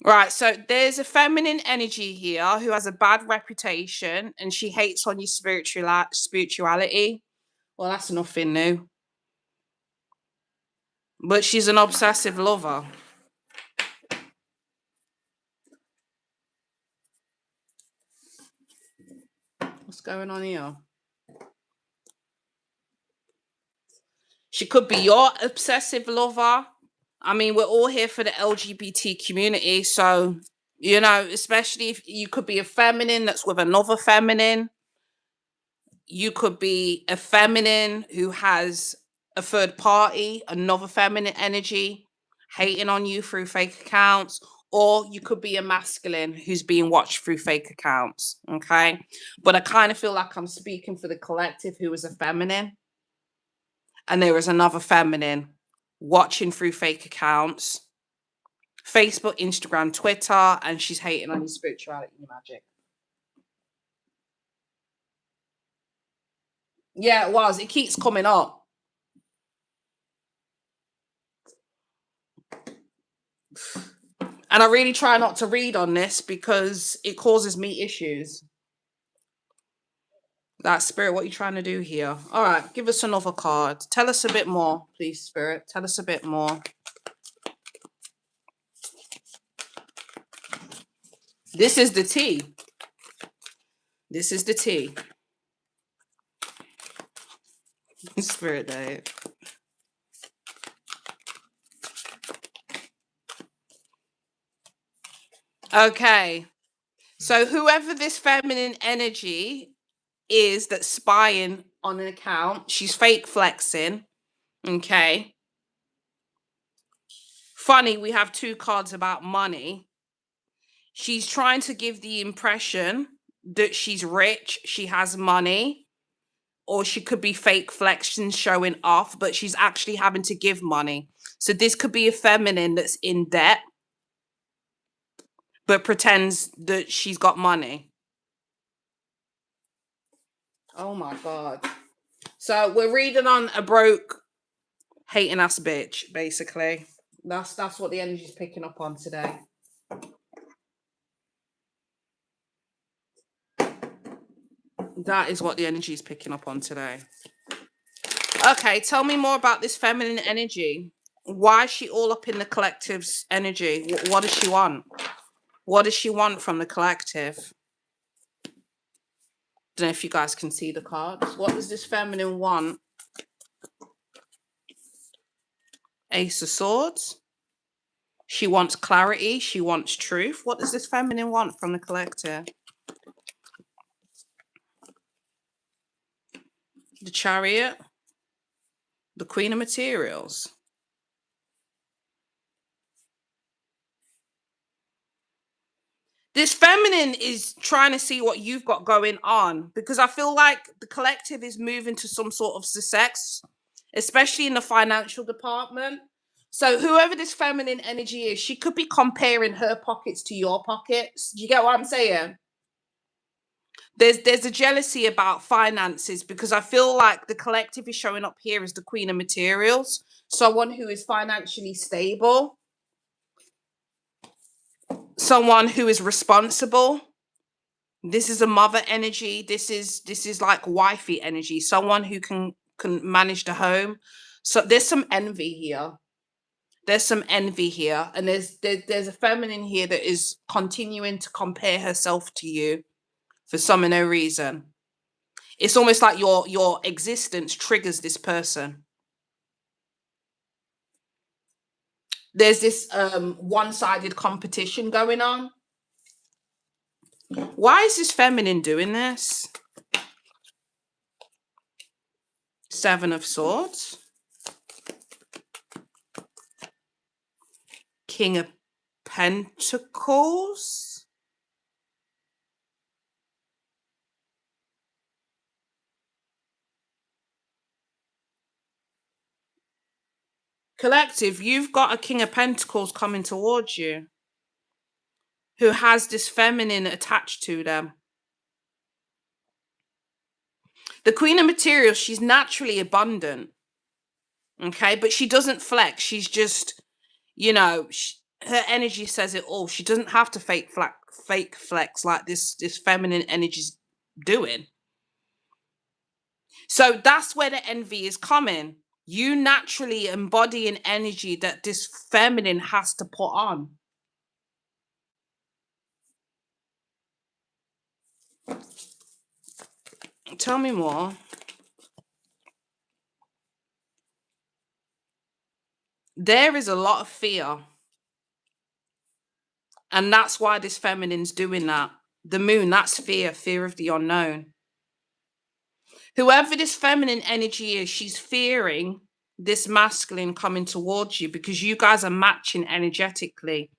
Right, so there's a feminine energy here who has a bad reputation and she hates on your spirituality. Well, that's nothing new. But she's an obsessive lover. What's going on here? She could be your obsessive lover. I mean, we're all here for the LGBT community. So, you know, especially if you could be a feminine that's with another feminine. You could be a feminine who has a third party, another feminine energy, hating on you through fake accounts. or you could be a masculine who's being watched through fake accounts. Okay. But I kind of feel like I'm speaking for the collective who is a feminine, and there is another feminine watching through fake accounts, Facebook, Instagram, Twitter, and she's hating on your spirituality and your magic. Yeah, it was. It keeps coming up. And I really try not to read on this because it causes me issues. That Spirit, what are you trying to do here? All right, give us another card. Tell us a bit more, please, Spirit. Tell us a bit more. This is the tea. This is the tea. Spirit Dave. Okay. So whoever this feminine energy is that's spying on an account, she's fake flexing. Okay. Funny, we have two cards about money. She's trying to give the impression that she's rich, she has money, or she could be fake flexing, showing off, but she's actually having to give money. So this could be a feminine that's in debt, but pretends that she's got money. Oh my God. So we're reading on a broke, hating ass bitch, basically. That's what the energy's picking up on today. That is what the energy is picking up on today. Okay, tell me more about this feminine energy. Why is she all up in the collective's energy? What does she want? What does she want from the collective? Don't know if you guys can see the cards. What does this feminine want? Ace of Swords. She wants clarity. She wants truth. What does this feminine want from the collective? The Chariot. The Queen of Materials. This feminine is trying to see what you've got going on, because I feel like the collective is moving to some sort of success, especially in the financial department. So whoever this feminine energy is, she could be comparing her pockets to your pockets. Do you get what I'm saying? There's a jealousy about finances, because I feel like the collective is showing up here as the Queen of Materials, someone who is financially stable, someone who is responsible. This is a mother energy. This is like wifey energy, someone who can manage the home. So there's some envy here. There's some envy here, and there's a feminine here that is continuing to compare herself to you for some or no reason. It's almost like your existence triggers this person. There's this one-sided competition going on. Why is this feminine doing this? Seven of Swords. King of Pentacles. Collective, you've got a King of Pentacles coming towards you who has this feminine attached to them. The Queen of Materials, she's naturally abundant. Okay, but she doesn't flex. She's just, her energy says it all. She doesn't have to fake flex like this feminine energy's doing. So that's where the envy is coming. You naturally embody an energy that this feminine has to put on. Tell me more. There is a lot of fear. And that's why this feminine's doing that. The moon, that's fear of the unknown. Whoever this feminine energy is, she's fearing this masculine coming towards you because you guys are matching energetically.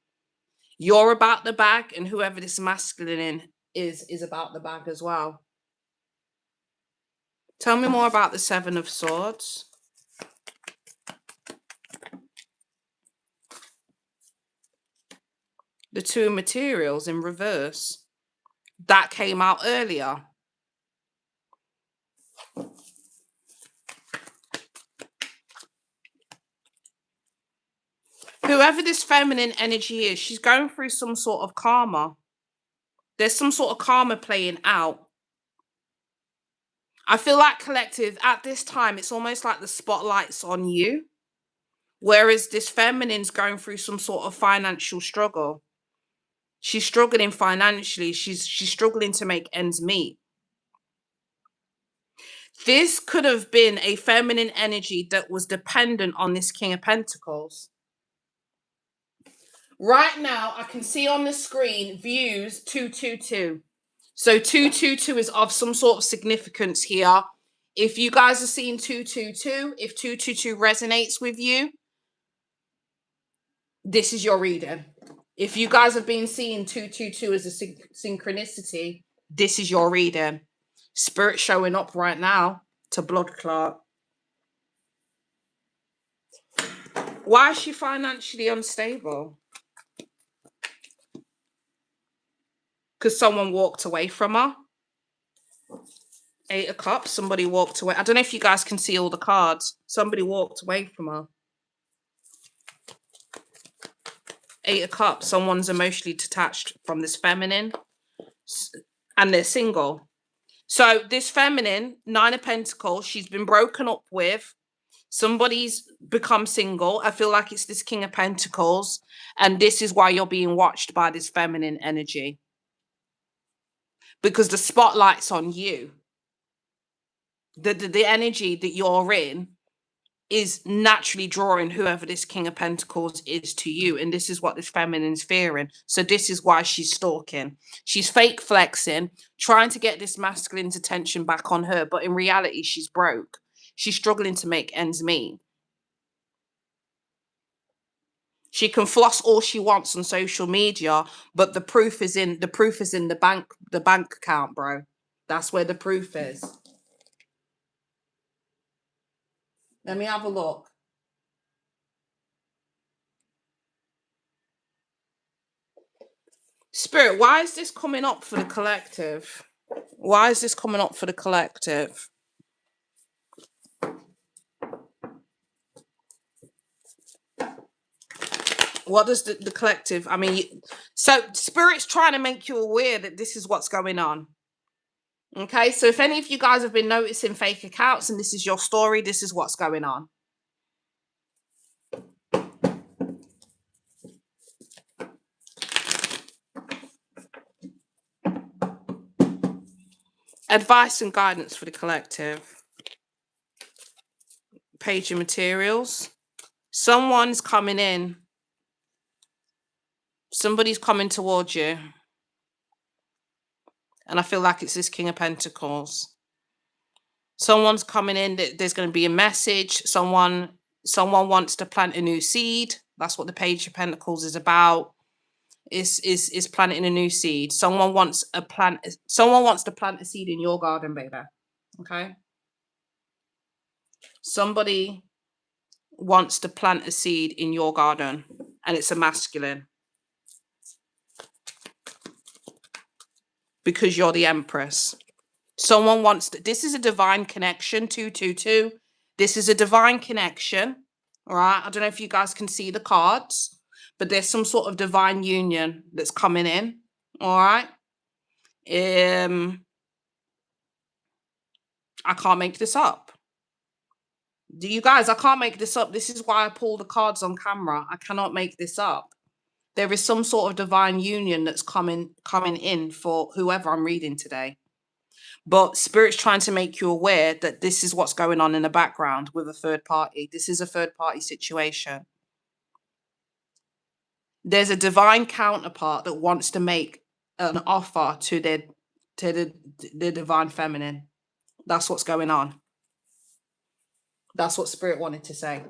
You're about the bag, and whoever this masculine is about the bag as well. Tell me more about the Seven of Swords. The Two of Materials in reverse. That came out earlier. Whoever this feminine energy is, she's going through some sort of karma. There's some sort of karma playing out. I feel like, collective, at this time, it's almost like the spotlight's on you. Whereas this feminine's going through some sort of financial struggle. She's struggling financially. She's struggling to make ends meet. This could have been a feminine energy that was dependent on this King of Pentacles. Right now, I can see on the screen views 222. So 222 is of some sort of significance here. If you guys are seeing 222, if 222 resonates with you, this is your reading. If you guys have been seeing 222 as a synchronicity, this is your reading. Spirit showing up right now to blood clot. Why is she financially unstable? Because someone walked away from her. 8 of Cups, somebody walked away. I don't know if you guys can see all the cards. Somebody walked away from her. 8 of Cups, someone's emotionally detached from this feminine and they're single. So this feminine, 9 of Pentacles, she's been broken up with. Somebody's become single. I feel like it's this King of Pentacles, and this is why you're being watched by this feminine energy. Because the spotlight's on you. The energy that you're in is naturally drawing whoever this King of Pentacles is to you. And this is what this feminine's fearing. So this is why she's stalking. She's fake flexing, trying to get this masculine's attention back on her. But in reality, she's broke. She's struggling to make ends meet. She can floss all she wants on social media, but the proof is in the bank account, bro. That's where the proof is. Let me have a look. Spirit, why is this coming up for the collective? Why is this coming up for the collective? What does the collective, I mean, so Spirit's trying to make you aware that this is what's going on. Okay, so if any of you guys have been noticing fake accounts and this is your story, this is what's going on. Advice and guidance for the collective. Page of Materials. Someone's coming in. Somebody's coming towards you. And I feel like it's this King of Pentacles. Someone's coming in. There's going to be a message. Someone wants to plant a new seed. That's what the Page of Pentacles is about. Is planting a new seed. Someone wants to plant a seed in your garden, baby. Okay. Somebody wants to plant a seed in your garden, and it's a masculine. Because you're the Empress. Someone wants to, this is a divine connection, 222. This is a divine connection. All right. I don't know if you guys can see the cards, but there's some sort of divine union that's coming in. All right. I can't make this up. You guys, I can't make this up. This is why I pull the cards on camera. I cannot make this up. There is some sort of divine union that's coming in for whoever I'm reading today. But Spirit's trying to make you aware that this is what's going on in the background with a third party. This is a third party situation. There's a divine counterpart that wants to make an offer to the divine feminine. That's what's going on. That's what Spirit wanted to say.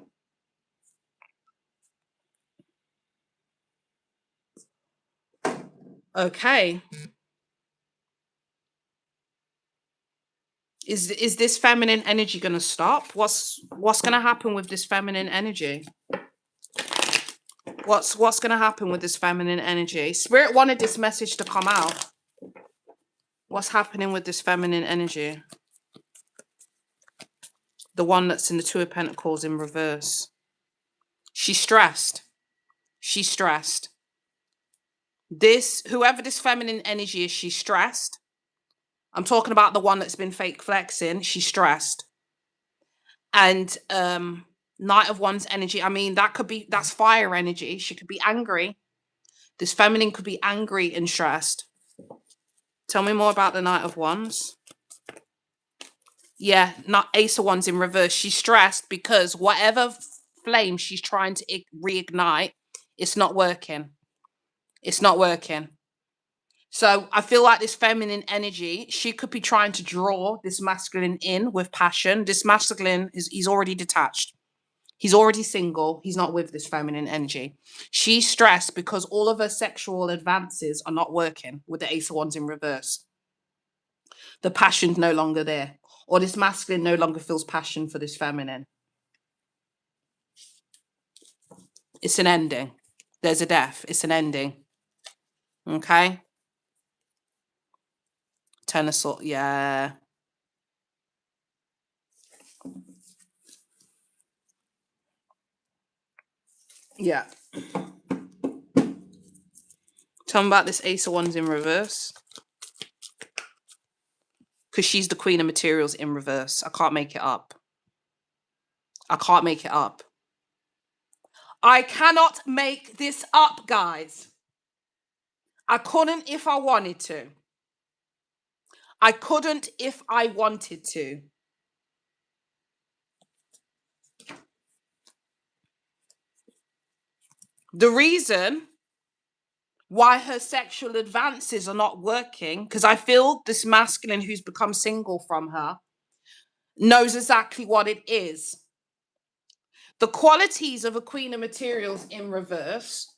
Okay. Is this feminine energy going to stop? What's going to happen with this feminine energy? What's going to happen with this feminine energy? Spirit wanted this message to come out. What's happening with this feminine energy? The one that's in the Two of Pentacles in reverse. She's stressed. She's stressed. Whoever this feminine energy is, she's stressed. I'm talking about the one that's been fake flexing. She's stressed. And Knight of Wands energy, I mean, that's fire energy. She could be angry. This feminine could be angry and stressed. Tell me more about the Knight of Wands. Yeah, not Ace of Wands in reverse. She's stressed because whatever flame she's trying to reignite, it's not working. It's not working. So I feel like this feminine energy, she could be trying to draw this masculine in with passion. This masculine he's already detached. He's already single. He's not with this feminine energy. She's stressed because all of her sexual advances are not working with the Ace of Wands in reverse. The passion's no longer there. Or this masculine no longer feels passion for this feminine. It's an ending. There's a death. It's an ending. Okay? Ten of Swords. Yeah. Yeah. Tell me about this Ace of Wands in reverse. Because she's the Queen of Materials in reverse. I can't make it up. I can't make it up. I cannot make this up, guys. I couldn't if I wanted to. I couldn't if I wanted to. The reason why her sexual advances are not working, because I feel this masculine who's become single from her knows exactly what it is. The qualities of a Queen of Materials in reverse,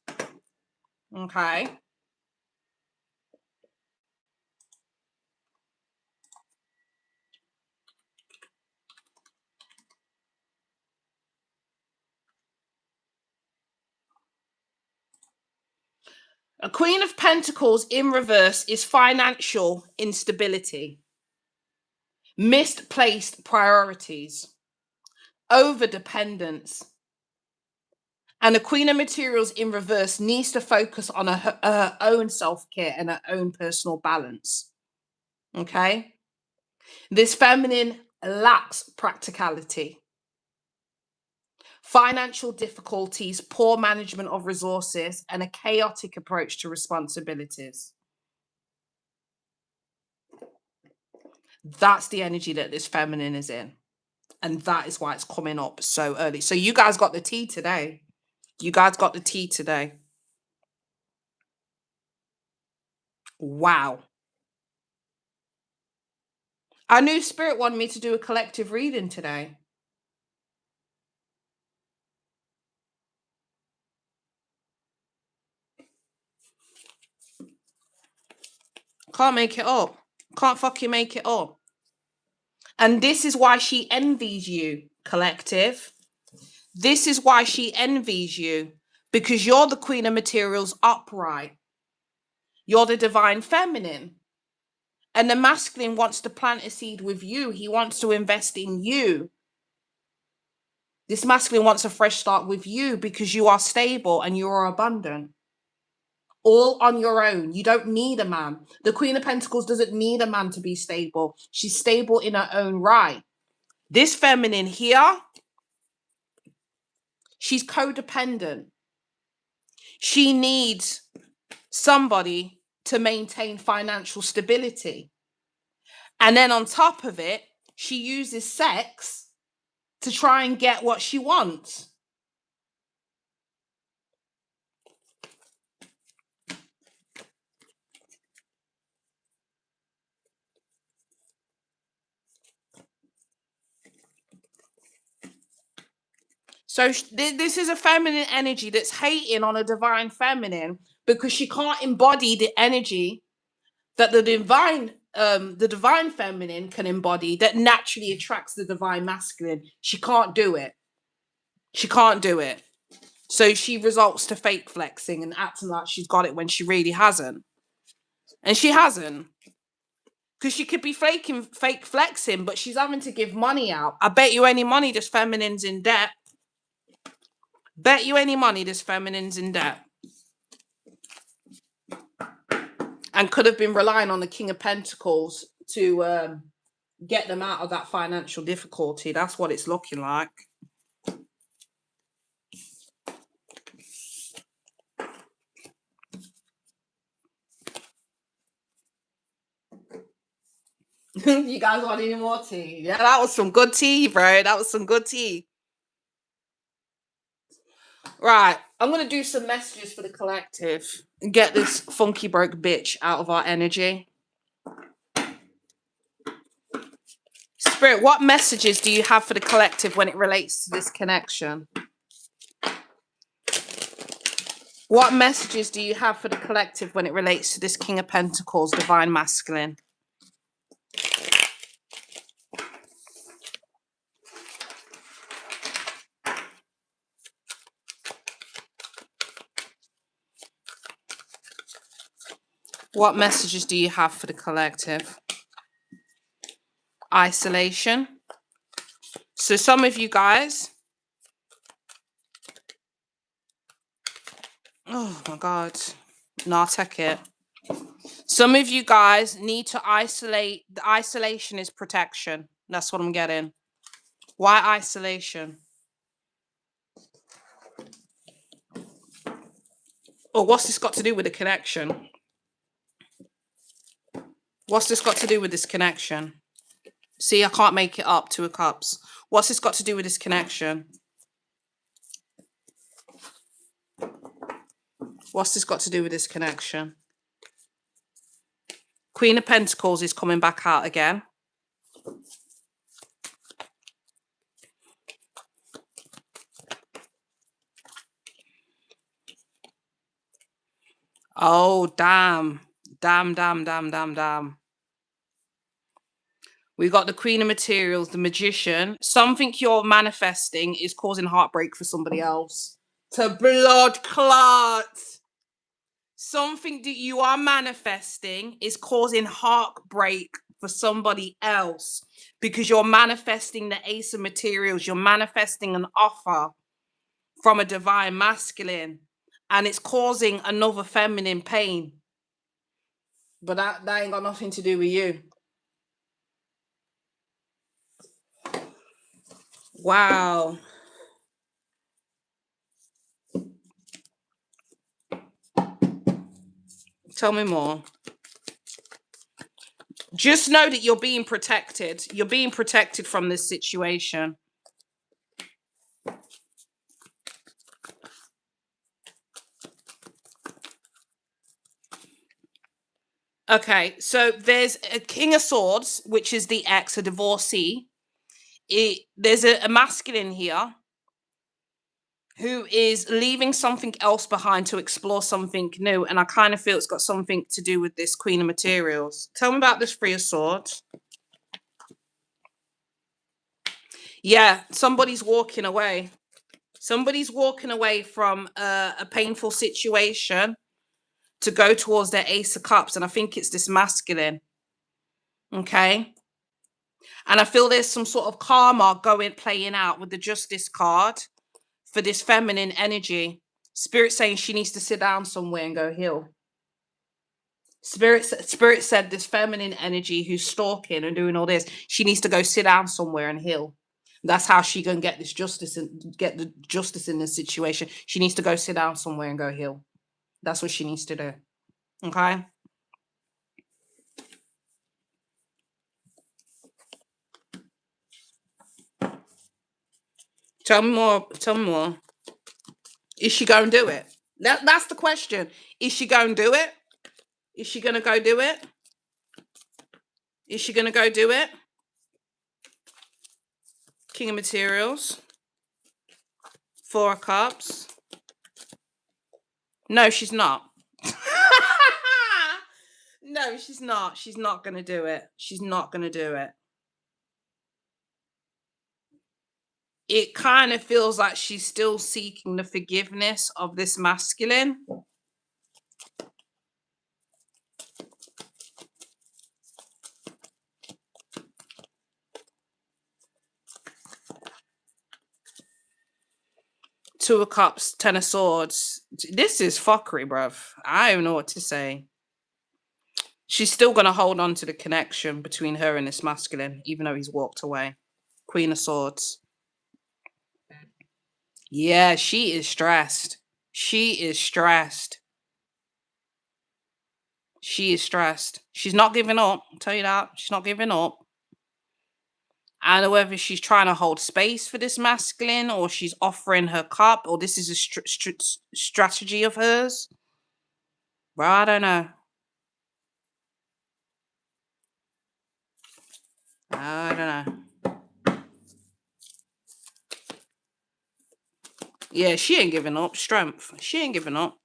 okay? A Queen of Pentacles in reverse is financial instability, misplaced priorities, overdependence. And a Queen of Materials in reverse needs to focus on her own self-care and her own personal balance. Okay? This feminine lacks practicality, financial difficulties, poor management of resources, and a chaotic approach to responsibilities. That's the energy that this feminine is in. And that is why it's coming up so early. So you guys got the tea today. You guys got the tea today. Wow. I knew Spirit wanted me to do a collective reading today. Can't make it up. Can't fucking make it up. And this is why she envies you, collective. This is why she envies you. Because you're the Queen of Materials upright. You're the divine feminine. And the masculine wants to plant a seed with you. He wants to invest in you. This masculine wants a fresh start with you because you are stable and you are abundant. All on your own. You don't need a man. The Queen of Pentacles doesn't need a man to be stable. She's stable in her own right. This feminine here, she's codependent. She needs somebody to maintain financial stability. And then on top of it, she uses sex to try and get what she wants. So this is a feminine energy that's hating on a divine feminine because she can't embody the energy that the divine feminine can embody that naturally attracts the divine masculine. She can't do it. She can't do it. So she resorts to fake flexing and acting like she's got it when she really hasn't. And she hasn't. Because she could be fake flexing, but she's having to give money out. I bet you any money this feminine's in debt. Bet you any money this feminine's in debt. And could have been relying on the King of Pentacles to get them out of that financial difficulty. That's what it's looking like. You guys want any more tea? Yeah, that was some good tea, bro. That was some good tea. Right, I'm going to do some messages for the collective and get this funky broke bitch out of our energy. Spirit, what messages do you have for the collective when it relates to this connection? What messages do you have for the collective when it relates to this King of Pentacles, divine masculine? What messages do you have for the collective? Isolation. So some of you guys, oh my God, no, I'll take it. Some of you guys need to isolate. The isolation is protection. That's what I'm getting. Why isolation? Or what's this got to do with the connection? What's this got to do with this connection? See, I can't make it up. Two of Cups. What's this got to do with this connection? What's this got to do with this connection? Queen of Pentacles is coming back out again. Oh, damn. Damn, damn, damn, damn, damn. We got the Queen of Materials, the Magician. Something you're manifesting is causing heartbreak for somebody else. To blood clot. Something that you are manifesting is causing heartbreak for somebody else because you're manifesting the Ace of Materials. You're manifesting an offer from a divine masculine and it's causing another feminine pain. But that ain't got nothing to do with you. Wow. Tell me more. Just know that you're being protected. You're being protected from this situation. Okay, so there's a King of Swords, which is the ex, a divorcee. There's a masculine here who is leaving something else behind to explore something new. And I kind of feel it's got something to do with this Queen of Materials. Tell me about this Three of Swords. Yeah, somebody's walking away. Somebody's walking away from a painful situation to go towards their Ace of Cups. And I think it's this masculine. Okay. And I feel there's some sort of karma playing out with the Justice card for this feminine energy. Spirit saying she needs to sit down somewhere and go heal. Spirit said this feminine energy who's stalking and doing all this, she needs to go sit down somewhere and heal. That's how she gonna get this justice and get the justice in this situation. She needs to go sit down somewhere and go heal. That's what she needs to do. Okay. Tell me more. Tell me more. Is she going to do it? That's the question. Is she going to do it? Is she going to go do it? Is she going to go do it? King of Materials. Four of Cups. No, she's not. No, she's not. She's not going to do it. She's not going to do it. It kind of feels like she's still seeking the forgiveness of this masculine. Two of Cups, Ten of Swords. This is fuckery, bruv. I don't know what to say. She's still going to hold on to the connection between her and this masculine, even though he's walked away. Queen of Swords. Yeah, she is stressed. She is stressed. She is stressed. She's not giving up. I'll tell you that. She's not giving up. I don't know whether she's trying to hold space for this masculine or she's offering her cup or this is a strategy of hers. Well, I don't know. I don't know. Yeah, she ain't giving up. Strength. She ain't giving up.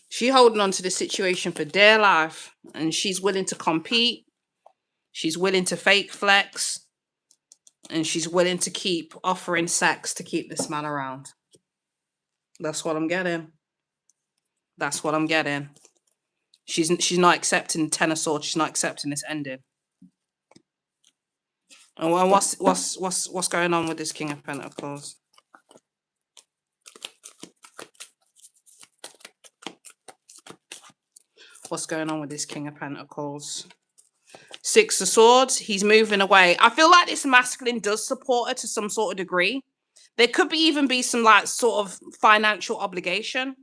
She holding on to the situation for dear life and she's willing to compete. She's willing to fake flex. And she's willing to keep offering sex to keep this man around. That's what I'm getting. That's what I'm getting. She's not accepting Ten of Swords. She's not accepting this ending. And what's going on with this King of Pentacles? What's going on with this King of Pentacles? Six of Swords. He's moving away. I feel like this masculine does support her to some sort of degree. There could even be some like sort of financial obligation.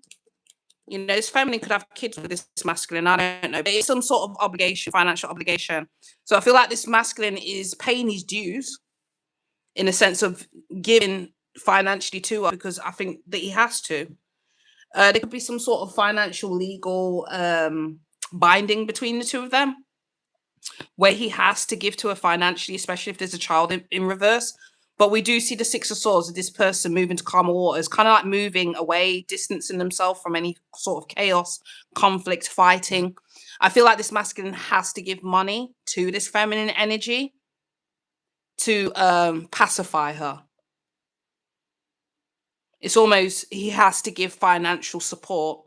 You know, this feminine could have kids with this masculine. I don't know. But it's some sort of obligation, financial obligation. So I feel like this masculine is paying his dues in a sense of giving financially to her because I think that he has to. There could be some sort of financial legal binding between the two of them where he has to give to her financially, especially if there's a child in reverse. But we do see the Six of Swords of this person moving to calmer waters, kind of like moving away, distancing themselves from any sort of chaos, conflict, fighting. I feel like this masculine has to give money to this feminine energy to pacify her. It's almost he has to give financial support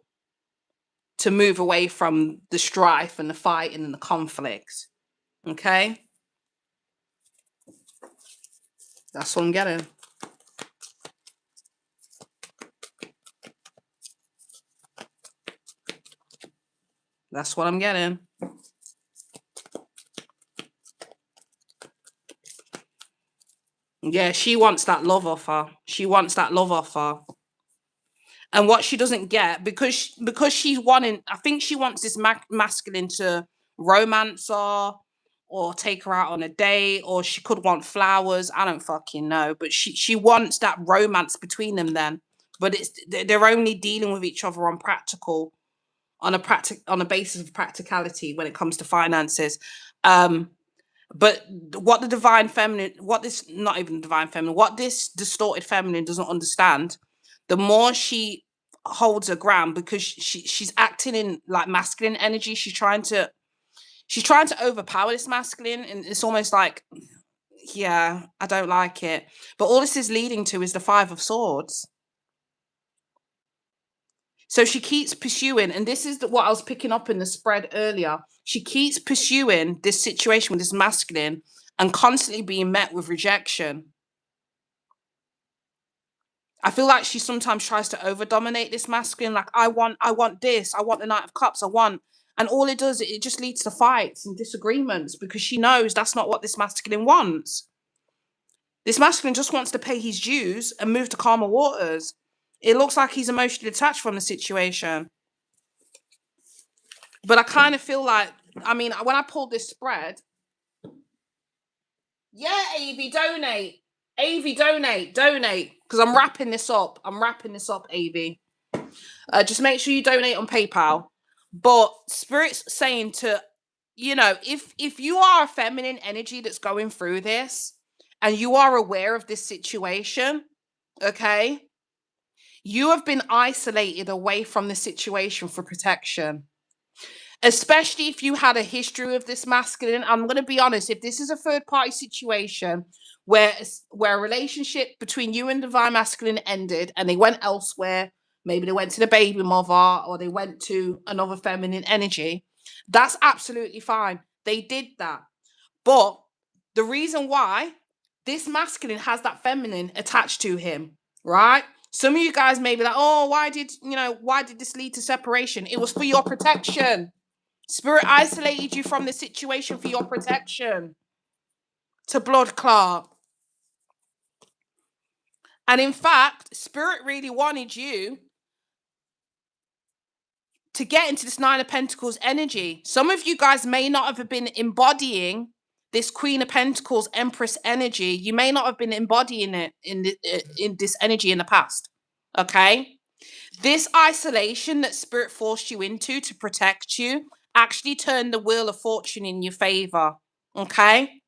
to move away from the strife and the fighting and the conflict. Okay? That's what I'm getting. That's what I'm getting. Yeah, she wants that love offer. She wants that love offer. And what she doesn't get, because she's wanting, I think she wants this masculine to romance her or take her out on a date, or she could want flowers. I don't fucking know. But she wants that romance between them then. But they're only dealing with each other on a basis of practicality when it comes to finances. But what the divine feminine, what this not even divine feminine, what this distorted feminine doesn't understand, the more she holds her ground because she's acting in like masculine energy. She's trying to overpower this masculine, and it's almost like, yeah, I don't like it. But all this is leading to is the Five of Swords. So she keeps pursuing, and this is what I was picking up in the spread earlier. She keeps pursuing this situation with this masculine and constantly being met with rejection. I feel like she sometimes tries to over dominate this masculine. Like, I want this. I want the Knight of Cups. And all it does, it just leads to fights and disagreements because she knows that's not what this masculine wants. This masculine just wants to pay his dues and move to calmer waters. It looks like he's emotionally detached from the situation. But I kind of feel like, I mean, when I pulled this spread, yeah, Avi, donate. Avi, donate. Because I'm wrapping this up. Avi. Just make sure you donate on PayPal. But Spirit's saying to, you know, if you are a feminine energy that's going through this and you are aware of this situation, Okay? You have been isolated away from the situation for protection. Especially if you had a history of this masculine. I'm going to be honest, if this is a third party situation where a relationship between you and divine masculine ended and they went elsewhere, maybe they went to the baby mother or they went to another feminine energy, that's absolutely fine. They did that. But the reason why this masculine has that feminine attached to him, right? Some of you guys may be like, oh, why did this lead to separation? It was for your protection. Spirit isolated you from the situation for your protection. To blood clot. And in fact, Spirit really wanted you to get into this Nine of Pentacles energy. Some of you guys may not have been embodying this Queen of Pentacles Empress energy. You may not have been embodying it in this energy in the past. Okay? This isolation that Spirit forced you into to protect you actually turned the wheel of fortune in your favor. Okay?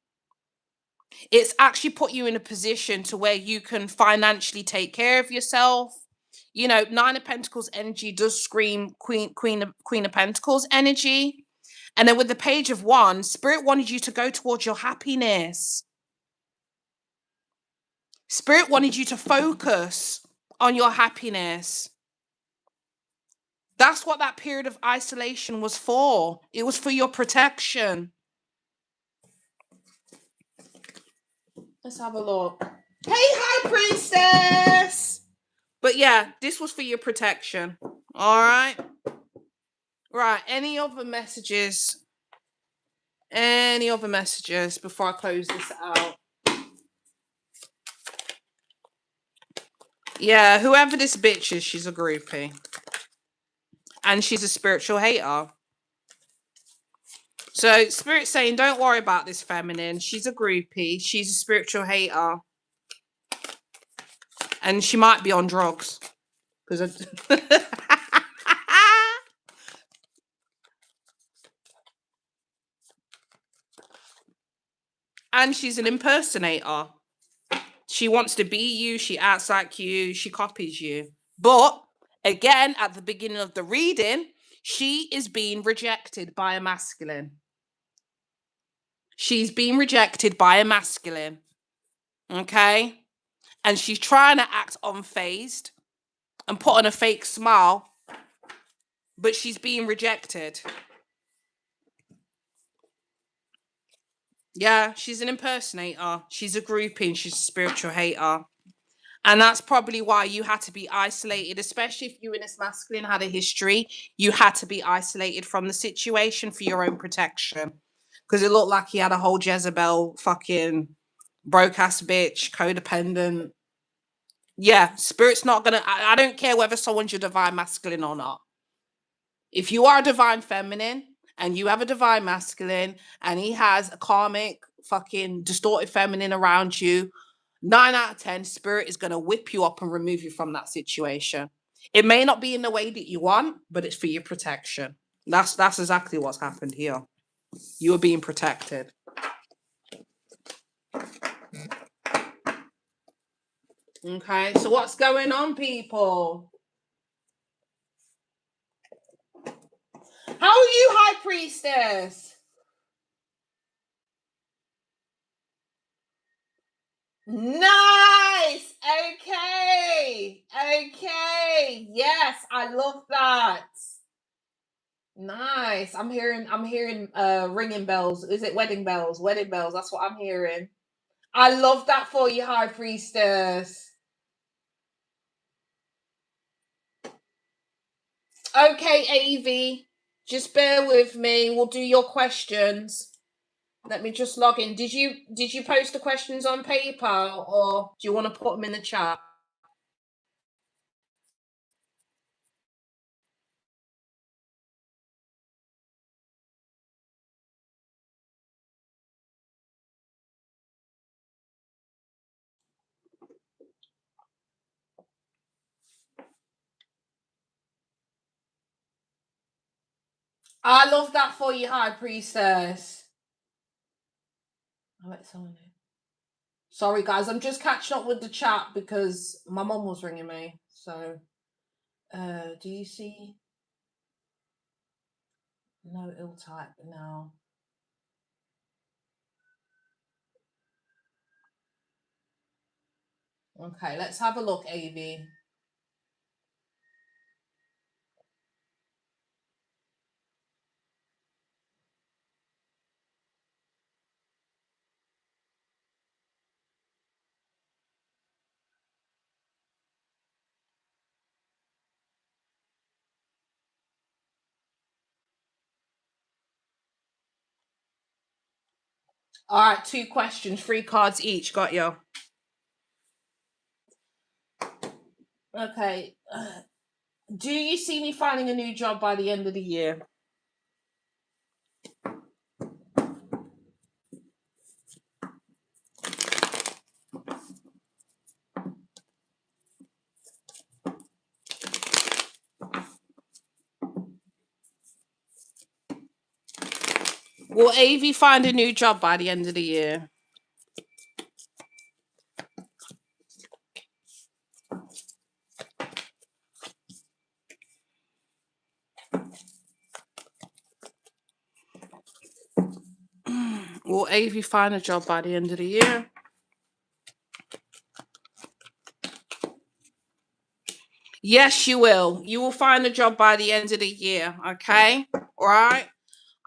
It's actually put you in a position to where you can financially take care of yourself. You know, Nine of Pentacles energy does scream Queen of Pentacles energy. And then with the Page of Wands, Spirit wanted you to go towards your happiness. Spirit wanted you to focus on your happiness. That's what that period of isolation was for. It was for your protection. Let's have a look. Hey, High Priestess! But yeah, this was for your protection. All right. Right. Any other messages? Any other messages before I close this out? Yeah, whoever this bitch is, she's a groupie. And she's a spiritual hater. So Spirit's saying, don't worry about this feminine. She's a groupie. She's a spiritual hater. And she might be on drugs. Because and she's an impersonator. She wants to be you. She acts like you. She copies you. But again, at the beginning of the reading, she is being rejected by a masculine. She's being rejected by a masculine. Okay? And she's trying to act unfazed and put on a fake smile, but she's being rejected. Yeah, she's an impersonator. She's a groupie and she's a spiritual hater. And that's probably why you had to be isolated, especially if you and this masculine had a history. You had to be isolated from the situation for your own protection. Because it looked like he had a whole Jezebel fucking broke ass bitch, codependent. Yeah, Spirit's not gonna. I don't care whether someone's your divine masculine or not. If you are a divine feminine and you have a divine masculine and he has a karmic fucking distorted feminine around you, 9 out of 10, Spirit is going to whip you up and remove you from that situation. It may not be in the way that you want, but it's for your protection. That's exactly what's happened here. You are being protected. Okay, so what's going on, people? How are you, High Priestess? Nice. Okay. Okay. Yes, I love that. Nice. I'm hearing ringing bells. Is it wedding bells? Wedding bells. That's what I'm hearing. I love that for you, High Priestess. Okay, AV. Just bear with me. We'll do your questions. Let me just log in. Did you post the questions on PayPal or do you want to put them in the chat? I love that for you, High Priestess. Oh, it's on. Sorry, guys. I'm just catching up with the chat because my mum was ringing me. So, do you see? No ill type now. Okay, let's have a look, Avi. All right, 2 questions, 3 cards each. Got you. Okay. Do you see me finding a new job by the end of the year? Will Avi find a new job by the end of the year? Will Avi find a job by the end of the year? Yes, you will. You will find a job by the end of the year. Okay. All right.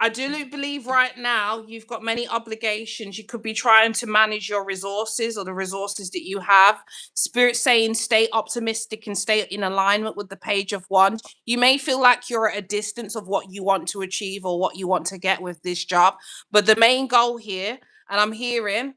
I do believe right now you've got many obligations. You could be trying to manage your resources or the resources that you have. Spirit saying stay optimistic and stay in alignment with the Page of Wands. You may feel like you're at a distance of what you want to achieve or what you want to get with this job. But the main goal here, and I'm hearing,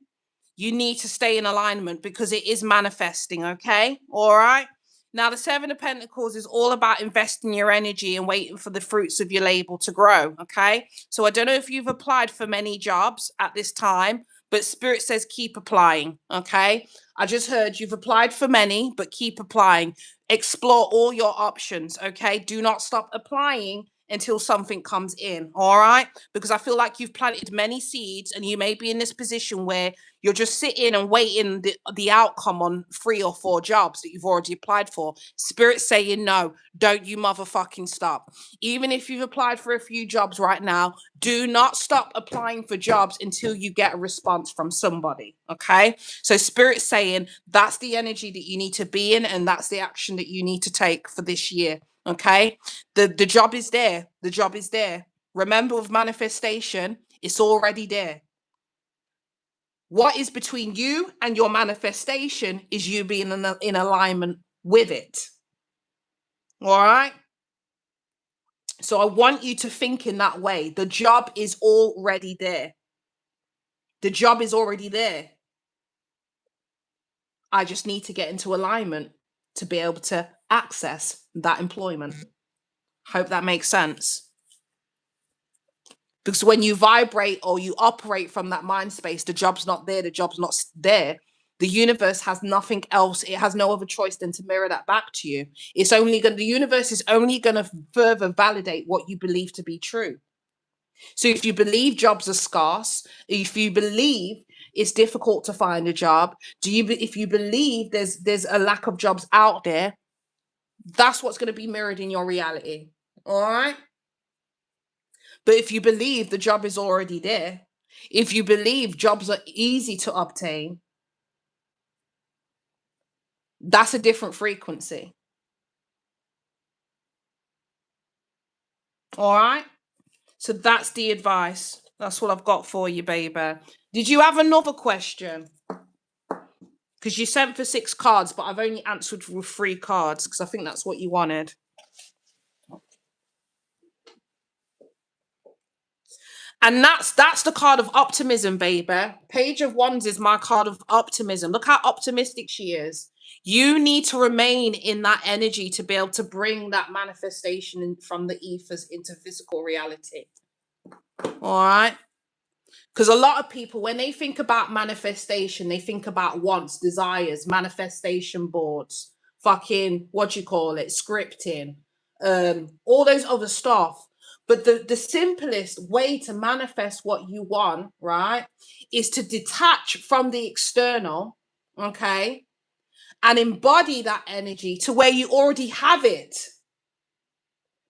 you need to stay in alignment because it is manifesting. Okay. All right. Now, the Seven of Pentacles is all about investing your energy and waiting for the fruits of your label to grow. Okay. So I don't know if you've applied for many jobs at this time, but Spirit says keep applying. Okay. I just heard you've applied for many, but keep applying. Explore all your options. Okay. Do not stop applying until something comes in. All right. Because I feel like you've planted many seeds and you may be in this position where you're just sitting and waiting the outcome on 3 or 4 jobs that you've already applied for. Spirit saying no, don't you motherfucking stop. Even if you've applied for a few jobs right now, do not stop applying for jobs until you get a response from somebody. Okay. So Spirit saying that's the energy that you need to be in, and that's the action that you need to take for this year. Okay. The job is there. The job is there. Remember, with manifestation, it's already there. What is between you and your manifestation is you being in alignment with it. All right. So I want you to think in that way. The job is already there. The job is already there. I just need to get into alignment to be able to access that employment. Hope that makes sense. Because when you vibrate or you operate from that mind space, the job's not there, the job's not there. The universe has nothing else. It has no other choice than to mirror that back to you. The universe is only going to further validate what you believe to be true. So if you believe jobs are scarce, if you believe it's difficult to find a job, if you believe there's a lack of jobs out there, that's what's going to be mirrored in your reality. All right. But if you believe the job is already there, if you believe jobs are easy to obtain, that's a different frequency. All right. So that's the advice. That's what I've got for you, baby. Did you have another question? Because you sent for 6 cards, but I've only answered with 3 cards because I think that's what you wanted. And that's the card of optimism, baby. Page of Wands is my card of optimism. Look how optimistic she is. You need to remain in that energy to be able to bring that manifestation from the ethers into physical reality. All right. Because a lot of people, when they think about manifestation, they think about wants, desires, manifestation boards, fucking, what do you call it, scripting, all those other stuff. But the simplest way to manifest what you want, right, is to detach from the external, okay, and embody that energy to where you already have it.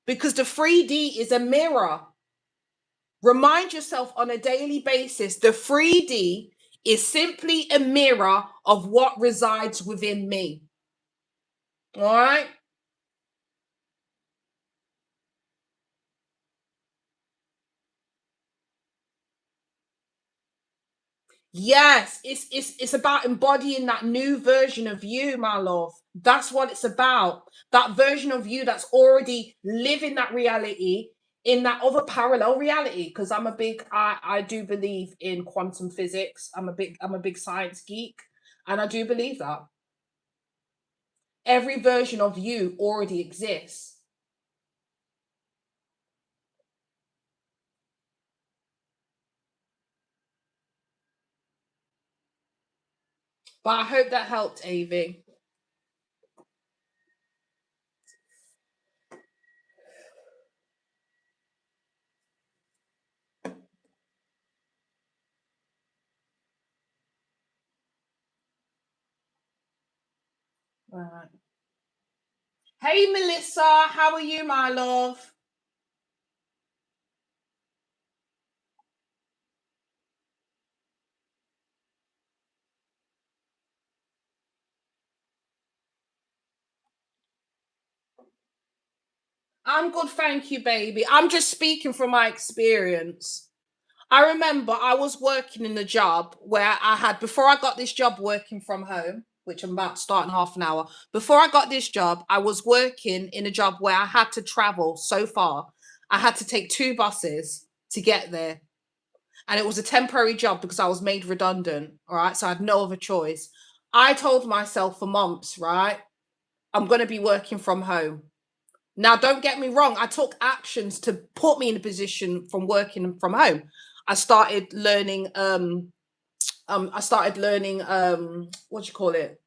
Because the 3D is a mirror. Remind yourself on a daily basis, the 3D is simply a mirror of what resides within me. All right? Yes, it's about embodying that new version of you, my love. That's what it's about. That version of you that's already living that reality in that other parallel reality. Because I do believe in quantum physics. I'm a big science geek, and I do believe that every version of you already exists. But I hope that helped, Avi. All right. Hey, Melissa, how are you, my love? I'm good, thank you, baby. I'm just speaking from my experience. I remember I was working in a job where I had, before I got this job working from home, which I'm about to start in half an hour, before I got this job, I was working in a job where I had to travel so far. I had to take 2 buses to get there. And it was a temporary job because I was made redundant. All right. So I had no other choice. I told myself for months, right, I'm going to be working from home. Now, don't get me wrong, I took actions to put me in a position from working from home. I started learning what do you call it?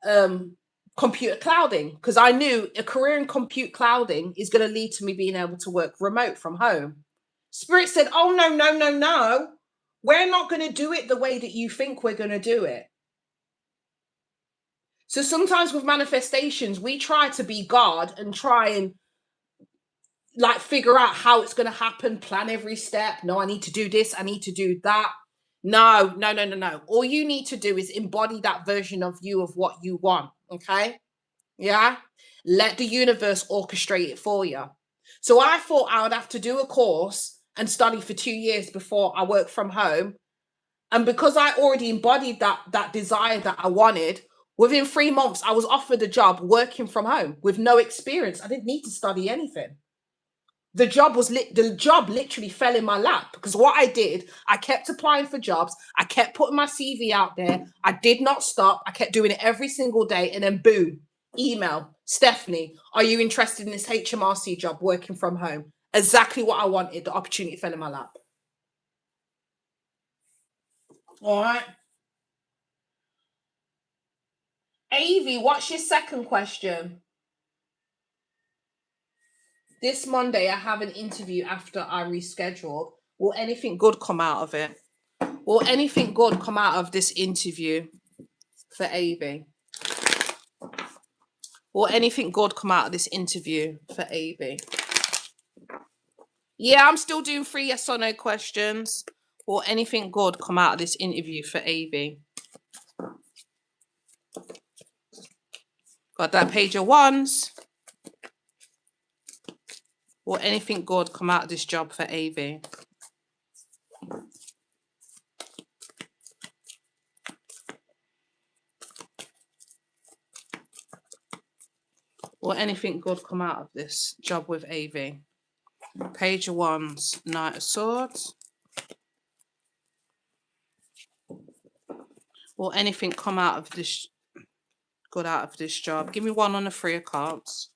Um Computer clouding, because I knew a career in compute clouding is going to lead to me being able to work remote from home. Spirit said, "Oh no, no, no, no. We're not going to do it the way that you think we're going to do it." So sometimes with manifestations, we try to be God and try and like figure out how it's going to happen, plan every step. No, I need to do this, I need to do that. No, no, no, no, no. All you need to do is embody that version of you of what you want. Okay. Yeah. Let the universe orchestrate it for you. So I thought I would have to do a course and study for 2 years before I work from home. And because I already embodied that desire that I wanted, within 3 months, I was offered a job working from home with no experience. I didn't need to study anything. The job literally fell in my lap because what I did, I kept applying for jobs, I kept putting my CV out there, I did not stop, I kept doing it every single day, and then boom, email, Stephanie, are you interested in this HMRC job working from home? Exactly what I wanted. The opportunity fell in my lap. All right. Avi, what's your second question? This Monday, I have an interview after I reschedule. Will anything good come out of it? Will anything good come out of this interview for Avi? Will anything good come out of this interview for Avi? Yeah, I'm still doing 3 yes or no questions. Will anything good come out of this interview for Avi? Got that page of ones. Will anything good come out of this job for Avi? Will anything good come out of this job with Avi? Page of wands, Knight of Swords. Will anything come out of this good out of this job? Give me one on the 3 of cards.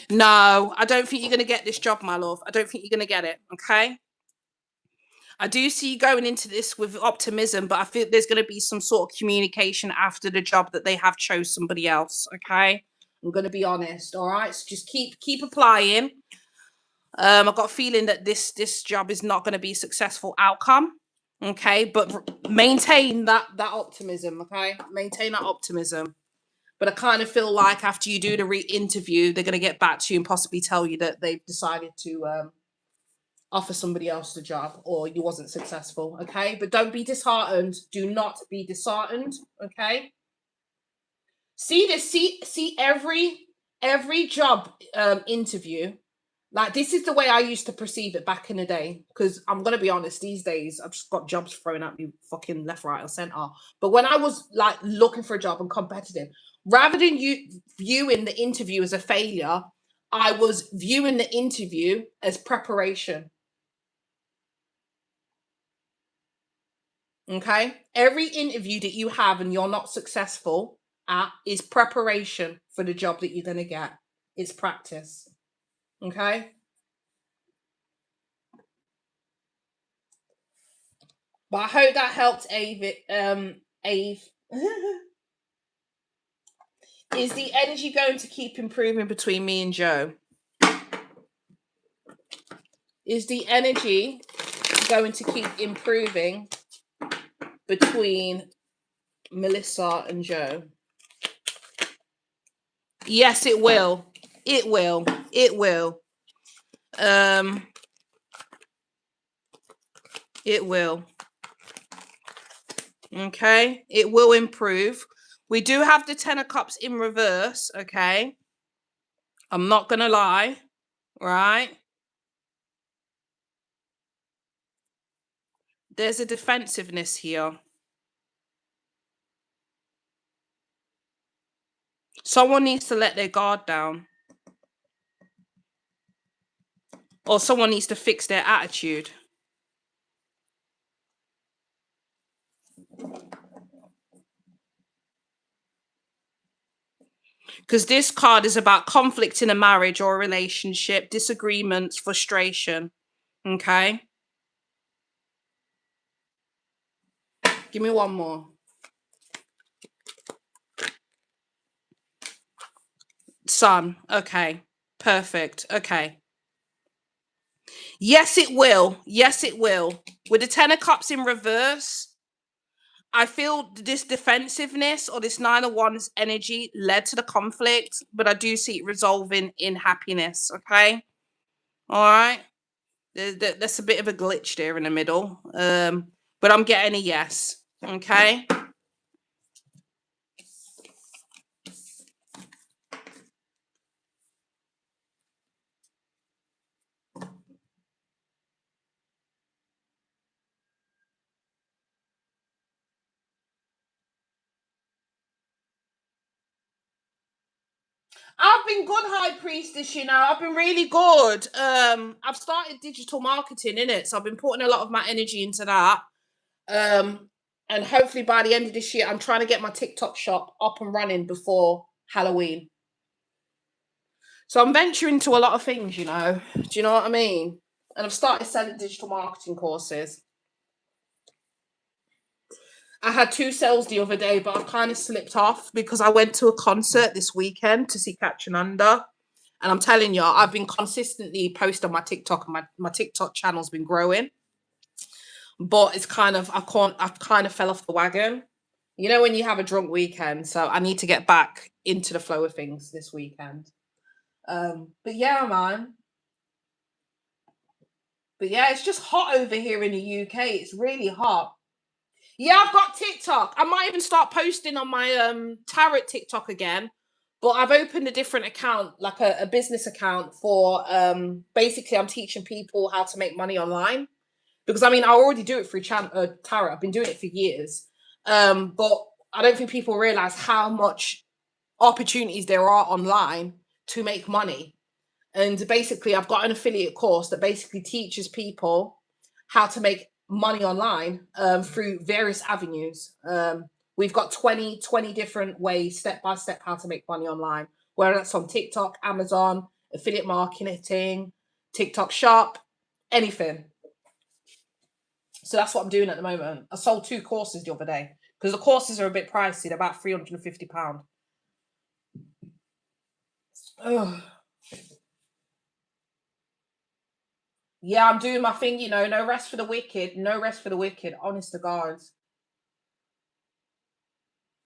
No, I don't think you're going to get this job, my love. I don't think you're going to get it, okay? I do see you going into this with optimism, but I feel there's going to be some sort of communication after the job that they have chose somebody else, okay? I'm going to be honest, all right? So just keep applying. I've got a feeling that this job is not going to be a successful outcome. Okay, but maintain that optimism. Okay, maintain that optimism. But I kind of feel like after you do the re-interview, they're going to get back to you and possibly tell you that they've decided to offer somebody else the job, or you wasn't successful. Okay, but don't be disheartened. Do not be disheartened. Okay. See this. See every job interview. Like, this is the way I used to perceive it back in the day. Because I'm gonna be honest, these days I've just got jobs thrown at me fucking left, right, or center. But when I was like looking for a job and competitive, rather than you viewing the interview as a failure, I was viewing the interview as preparation. Okay. Every interview that you have and you're not successful at is preparation for the job that you're going to get. It's practice. Okay. But I hope that helped Ave. Ave. Is the energy going to keep improving between me and Joe? Is the energy going to keep improving between Melissa and Joe? Yes, it will. It will. It will. It will. Okay. It will improve. We do have the Ten of Cups in reverse. Okay. I'm not going to lie. Right. There's a defensiveness here. Someone needs to let their guard down. Or someone needs to fix their attitude. Because this card is about conflict in a marriage or a relationship, disagreements, frustration. Okay. Give me one more. Sun. Okay. Perfect. Okay. Yes, it will. Yes, it will. With the Ten of Cups in reverse, I feel this defensiveness or this Nine of Wands energy led to the conflict, but I do see it resolving in happiness. Okay. All right. There's a bit of a glitch there in the middle. But I'm getting a yes. Okay. I've been good, High Priestess, you know. I've been really good. I've started digital marketing in it, so I've been putting a lot of my energy into that. And hopefully by the end of this year, I'm trying to get my TikTok shop up and running before Halloween. So I'm venturing into a lot of things, you know. Do you know what I mean? And I've started selling digital marketing courses. I had 2 sales the other day, but I've kind of slipped off because I went to a concert this weekend to see Catch and Under. And I'm telling you, I've been consistently posting on my TikTok, and my TikTok channel's been growing. But it's kind of, I've kind of fell off the wagon. You know, when you have a drunk weekend. So I need to get back into the flow of things this weekend. But yeah, man. But yeah, it's just hot over here in the UK. It's really hot. Yeah, I've got TikTok. I might even start posting on my tarot TikTok again. But I've opened a different account, like a business account for basically I'm teaching people how to make money online. Because I mean, I already do it through tarot. I've been doing it for years. But I don't think people realize how much opportunities there are online to make money. And basically, I've got an affiliate course that basically teaches people how to make money online through various avenues. We've got 20 different ways, step by step, how to make money online, whether that's on TikTok, Amazon, affiliate marketing, TikTok shop, anything. So that's what I'm doing at the moment. I sold 2 courses the other day because the courses are a bit pricey. They're about £350. Oh. Yeah, I'm doing my thing, you know, no rest for the wicked, no rest for the wicked, honest to God.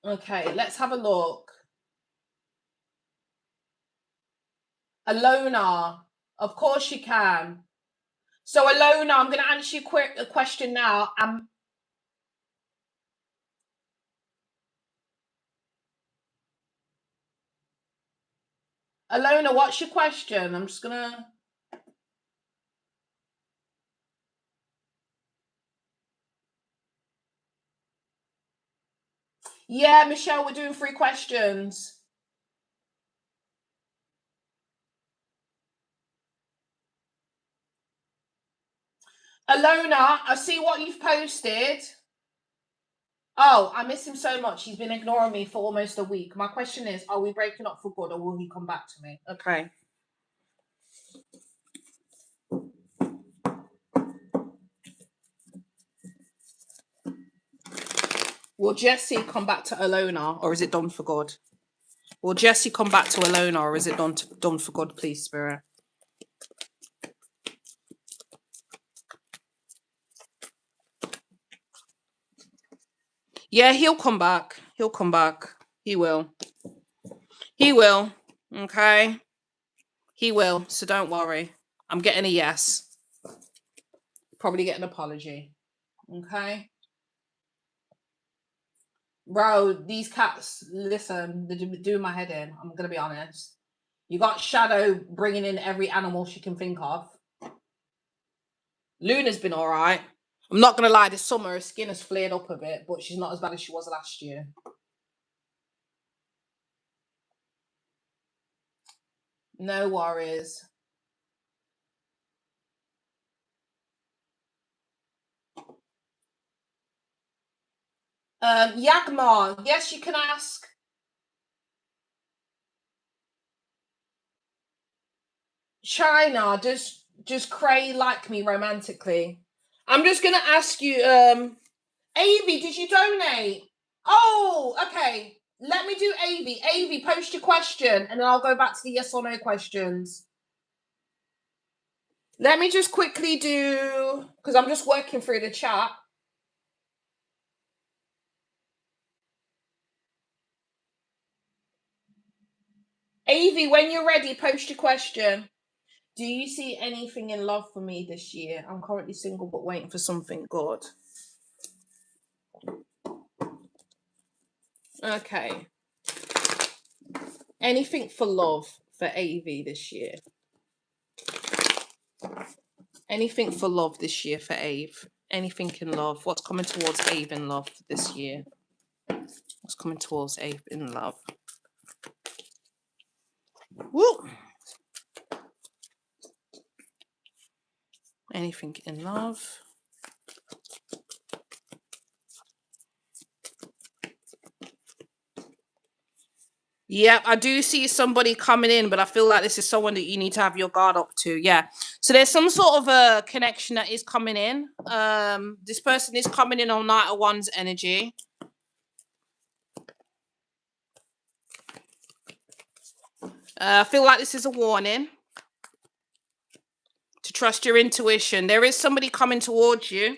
Okay, let's have a look. Alona, of course you can. So Alona, I'm going to answer you a question now. Alona, what's your question? I'm just going to... Yeah, Michelle, we're doing 3 questions. Alona, I see what you've posted. Oh, I miss him so much. He's been ignoring me for almost a week. My question is, are we breaking up for good or will he come back to me? Okay. Will Jesse come back to Alona or is it done for good? Will Jesse come back to Alona or is it done for good, please, Spirit? Yeah, he'll come back. He'll come back. He will. He will. Okay. He will. So don't worry. I'm getting a yes. Probably get an apology. Okay. Bro, these cats, listen, they're doing my head in. I'm going to be honest. You got Shadow bringing in every animal she can think of. Luna's been all right. I'm not going to lie, this summer her skin has flared up a bit, but she's not as bad as she was last year. No worries. Yagmar, yes, you can ask. China, does Cray like me romantically? I'm just gonna ask you, Avi, did you donate? Oh, okay. Let me do Avi. Avi, post your question, and then I'll go back to the yes or no questions. Let me just quickly do, because I'm just working through the chat. Avi, when you're ready, post your question. Do you see anything in love for me this year? I'm currently single, but waiting for something good. Okay. Anything for love for AV this year? Anything for love this year for Ave? Anything in love? What's coming towards Ave in love this year? What's coming towards Ave in love? Woo! Anything in love? Yep, I do see somebody coming in, but I feel like this is someone that you need to have your guard up to. Yeah. So there's some sort of a connection that is coming in. This person is coming in on Knight of Wands energy. I feel like this is a warning to trust your intuition. There is somebody coming towards you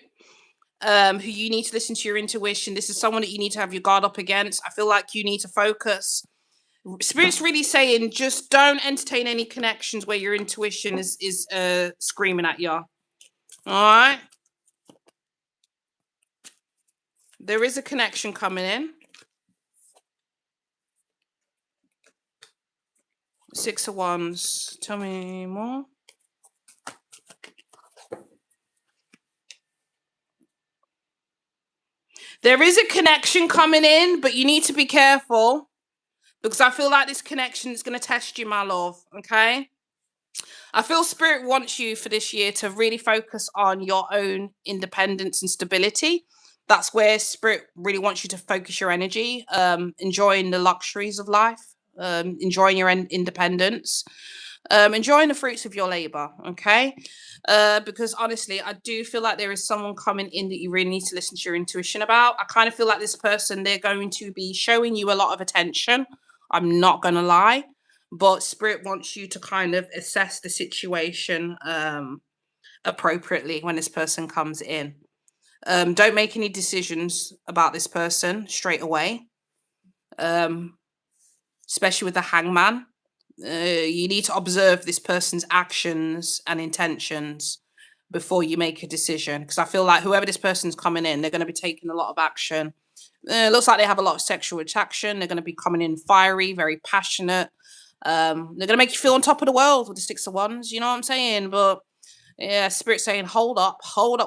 who you need to listen to your intuition. This is someone that you need to have your guard up against. I feel like you need to focus. Spirit's really saying just don't entertain any connections where your intuition is screaming at you. All right? There is a connection coming in. 6 of Wands. Tell me more. There is a connection coming in, but you need to be careful because I feel like this connection is going to test you, my love. Okay? I feel Spirit wants you for this year to really focus on your own independence and stability. That's where Spirit really wants you to focus your energy, enjoying the luxuries of life, enjoying your independence, enjoying the fruits of your labor. Okay. Because honestly, I do feel like there is someone coming in that you really need to listen to your intuition about. I kind of feel like this person, they're going to be showing you a lot of attention. I'm not going to lie. But Spirit wants you to kind of assess the situation appropriately when this person comes in. Don't make any decisions about this person straight away, especially with the hangman. You need to observe this person's actions and intentions before you make a decision, because I feel like whoever this person's coming in, they're going to be taking a lot of action. Looks like they have a lot of sexual attraction. They're going to be coming in fiery, very passionate. They're going to make you feel on top of the world with the 6 of Wands. You know what I'm saying? But yeah, Spirit saying, hold up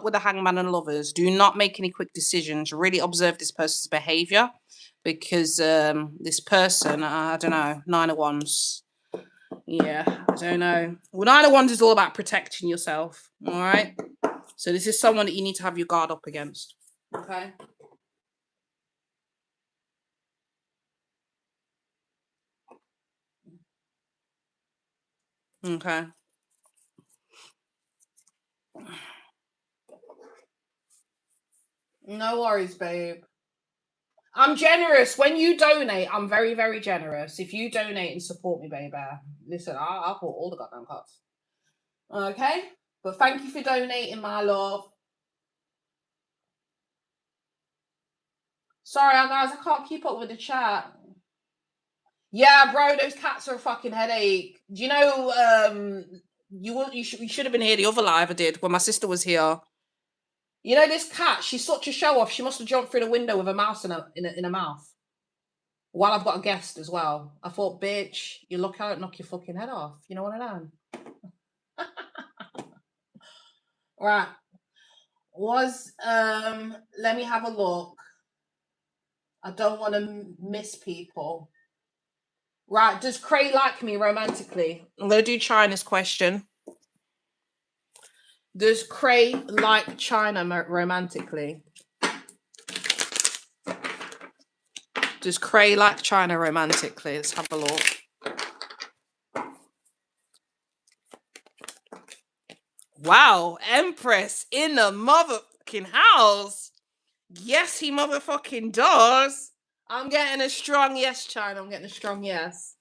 with the hangman and lovers. Do not make any quick decisions. Really observe this person's behavior, because this person, I don't know, 9 of Wands. Yeah, I don't know. Well, 9 of Wands is all about protecting yourself. All right. So this is someone that you need to have your guard up against. Okay. Okay. No worries, babe. I'm generous. When you donate, I'm very, very generous. If you donate and support me, baby, listen, I'll put all the goddamn cards. Okay? But thank you for donating, my love. Sorry, guys, I can't keep up with the chat. Yeah, bro, those cats are a fucking headache. Do you know, you should have been here the other live I did when my sister was here. You know, this cat, she's such a show off. She must have jumped through the window with a mouse in a mouth. While I've got a guest as well. I thought, bitch, you look out, knock your fucking head off. You know what I mean? Right. Let me have a look. I don't want to miss people. Right, does Cray like me romantically? I'm going to do China's question. Does Cray like China romantically? Does Cray like China romantically? Let's have a look. Wow, Empress in the motherfucking house. Yes, he motherfucking does. I'm getting a strong yes, China. I'm getting a strong yes.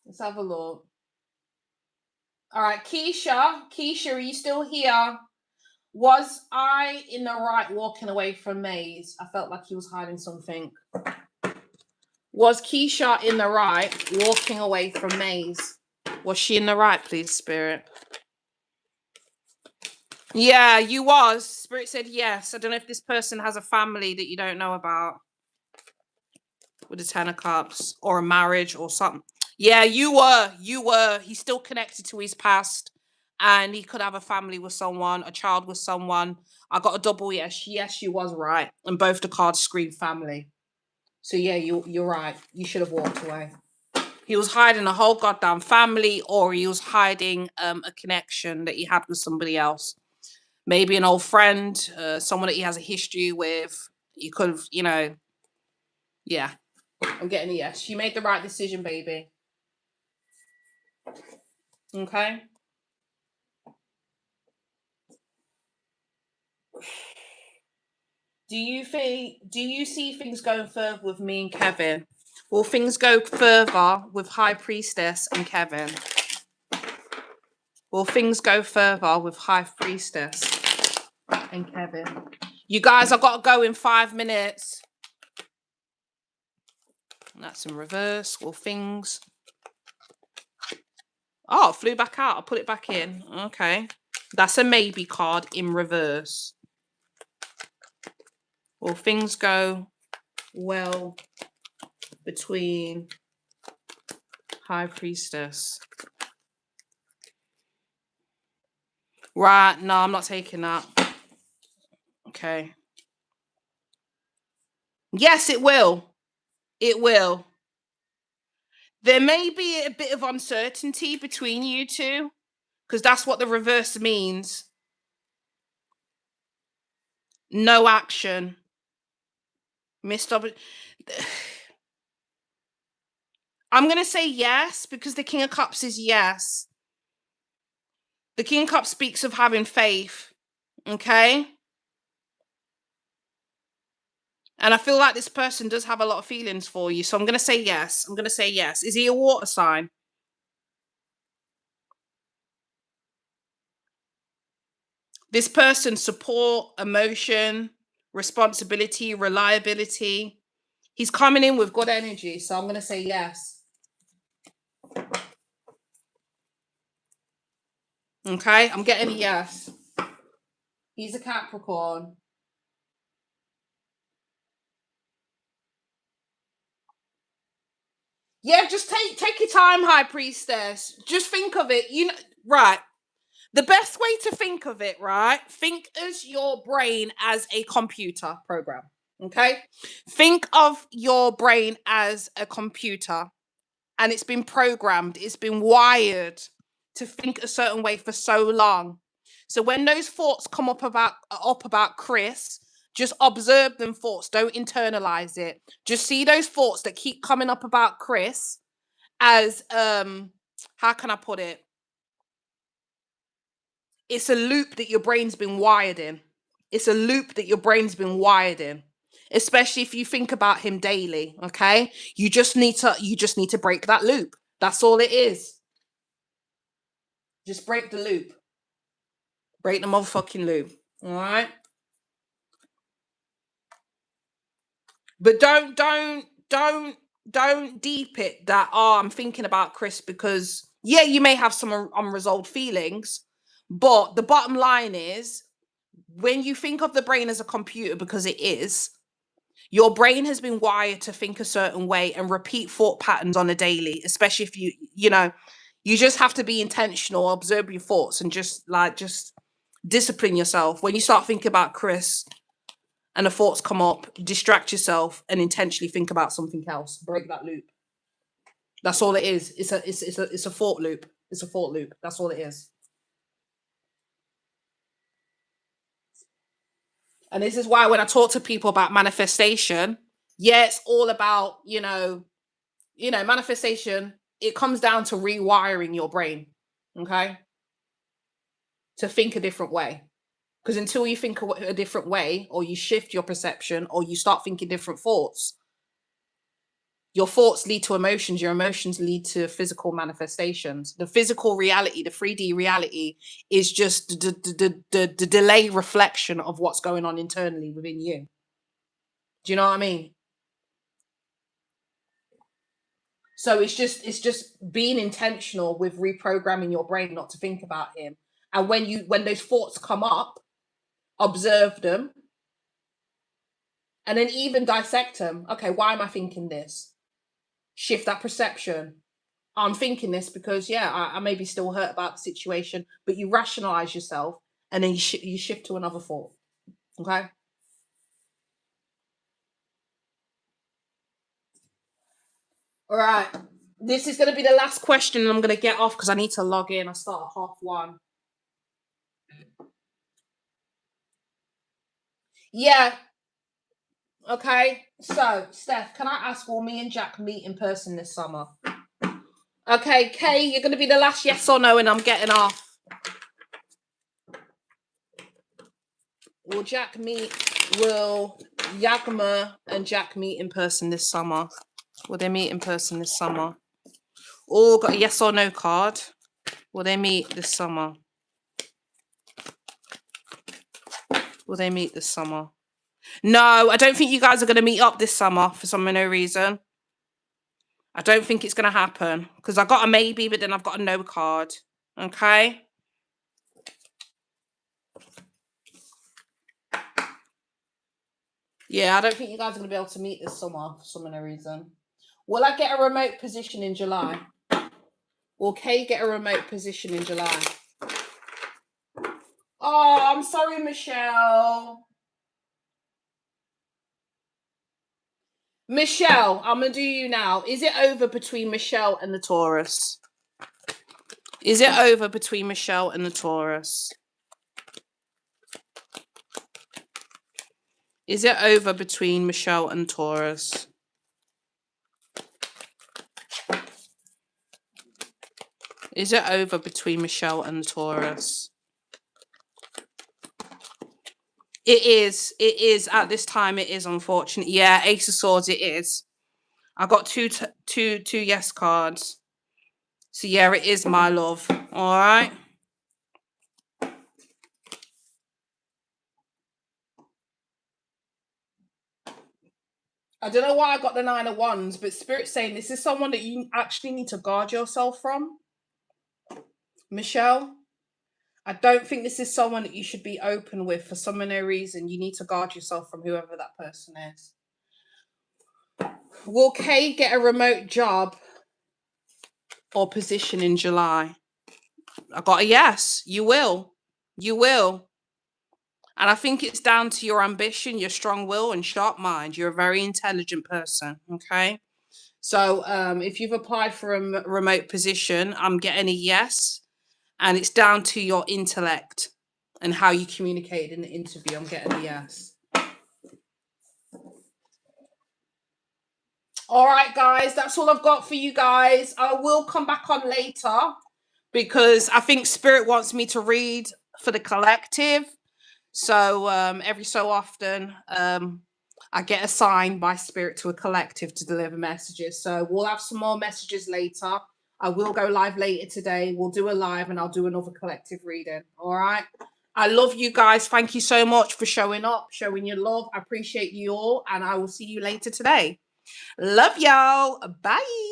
Let's have a look. All right, Keisha, are you still here? Was I in the right walking away from Maze? I felt like he was hiding something. Was Keisha in the right walking away from Maze? Was she in the right, please, Spirit? Yeah, you was. Spirit said yes. I don't know if this person has a family that you don't know about with the 10 of Cups, or a marriage or something. Yeah, you were. He's still connected to his past, and he could have a family with someone, a child with someone. I got a double yes. Yes, you was right. And both the cards scream family. So yeah, you're right. You should have walked away. He was hiding a whole goddamn family, or he was hiding a connection that he had with somebody else. Maybe an old friend, someone that he has a history with. You could have, yeah. I'm getting a yes. You made the right decision, baby. Okay. Do you see things going further with me and Kevin? Will things go further with High Priestess and Kevin? Will things go further with High Priestess and Kevin? You guys, I've got to go in 5 minutes. That's in reverse. Will things... Oh, it flew back out. I'll put it back in. Okay. That's a maybe card in reverse. Will things go well between High Priestess? Right, no, I'm not taking that. Okay. Yes, it will. It will. There may be a bit of uncertainty between you two, because that's what the reverse means. No action. Missed opportunity. I'm going to say yes, because the King of Cups is yes. The King of Cups speaks of having faith. Okay? And I feel like this person does have a lot of feelings for you. So I'm going to say yes. I'm going to say yes. Is he a water sign? This person, support, emotion, responsibility, reliability. He's coming in with good energy, so I'm going to say yes. Okay, I'm getting a yes. He's a Capricorn. Yeah, just take your time, High Priestess. Just think of it. You know, right. The best way to think of it, right? Think as your brain as a computer program. Okay? Think of your brain as a computer, and it's been programmed, it's been wired to think a certain way for so long. So when those thoughts come up about Chris, just observe them thoughts, don't internalize it. Just see those thoughts that keep coming up about Chris as how can I put it? It's a loop that your brain's been wired in. It's a loop that your brain's been wired in. Especially if you think about him daily, okay? You just need to break that loop. That's all it is. Just break the loop. Break the motherfucking loop. All right? But don't deep it that I'm thinking about Chris because yeah, you may have some unresolved feelings, but the bottom line is when you think of the brain as a computer, because it is, your brain has been wired to think a certain way and repeat thought patterns on a daily, especially if you just have to be intentional, observe your thoughts and just discipline yourself. When you start thinking about Chris and the thoughts come up, distract yourself and intentionally think about something else. Break that loop. That's all it is. It's a thought loop. It's a thought loop. That's all it is. And this is why when I talk to people about manifestation, yeah, it's all about, manifestation. It comes down to rewiring your brain, okay? To think a different way. Because until you think a different way, or you shift your perception, or you start thinking different thoughts, your thoughts lead to emotions, your emotions lead to physical manifestations. The physical reality, the 3D reality, is just the delay reflection of what's going on internally within you. Do you know what I mean? So it's just being intentional with reprogramming your brain not to think about him. And when those thoughts come up, observe them, and then even dissect them. Okay, why am I thinking this? Shift that perception. I'm thinking this because I may be still hurt about the situation, but you rationalize yourself, and then you shift to another thought. Okay. All right. This is going to be the last question, and I'm going to get off because I need to log in. I start at 1:30. Yeah. Okay. So, Steph, can I ask, will me and Jack meet in person this summer? Okay, Kay, you're going to be the last yes or no, and I'm getting off. Will Yagma and Jack meet in person this summer? Will they meet in person this summer? Oh, got a yes or no card. Will they meet this summer? Will they meet this summer? No, I don't think you guys are going to meet up this summer for some no reason. I don't think it's going to happen because I got a maybe, but then I've got a no card. Okay. Yeah, I don't think you guys are going to be able to meet this summer for some no reason. Will I get a remote position in July? Will Kay get a remote position in July? Oh, I'm sorry, Michelle. Michelle, I'm going to do you now. Is it over between Michelle and the Taurus? Is it over between Michelle and the Taurus? Is it over between Michelle and Taurus? Is it over between Michelle and Taurus? It is. It is at this time. It is unfortunate. Yeah, Ace of Swords. It is. I got two yes cards. So yeah, it is, my love. All right. I don't know why I got the 9 of Wands, but Spirit's saying this is someone that you actually need to guard yourself from. Michelle, I don't think this is someone that you should be open with for some no reason. You need to guard yourself from whoever that person is. Will Kay get a remote job or position in July? I got a yes. You will. You will. And I think it's down to your ambition, your strong will, and sharp mind. You're a very intelligent person. Okay. So if you've applied for a remote position, I'm getting a yes. And it's down to your intellect and how you communicated in the interview. I'm getting a yes. All right, guys, that's all I've got for you guys. I will come back on later because I think Spirit wants me to read for the collective. So every so often, I get assigned by Spirit to a collective to deliver messages. So we'll have some more messages later. I will go live later today. We'll do a live and I'll do another collective reading. All right. I love you guys. Thank you so much for showing up, showing your love. I appreciate you all. And I will see you later today. Love y'all. Bye.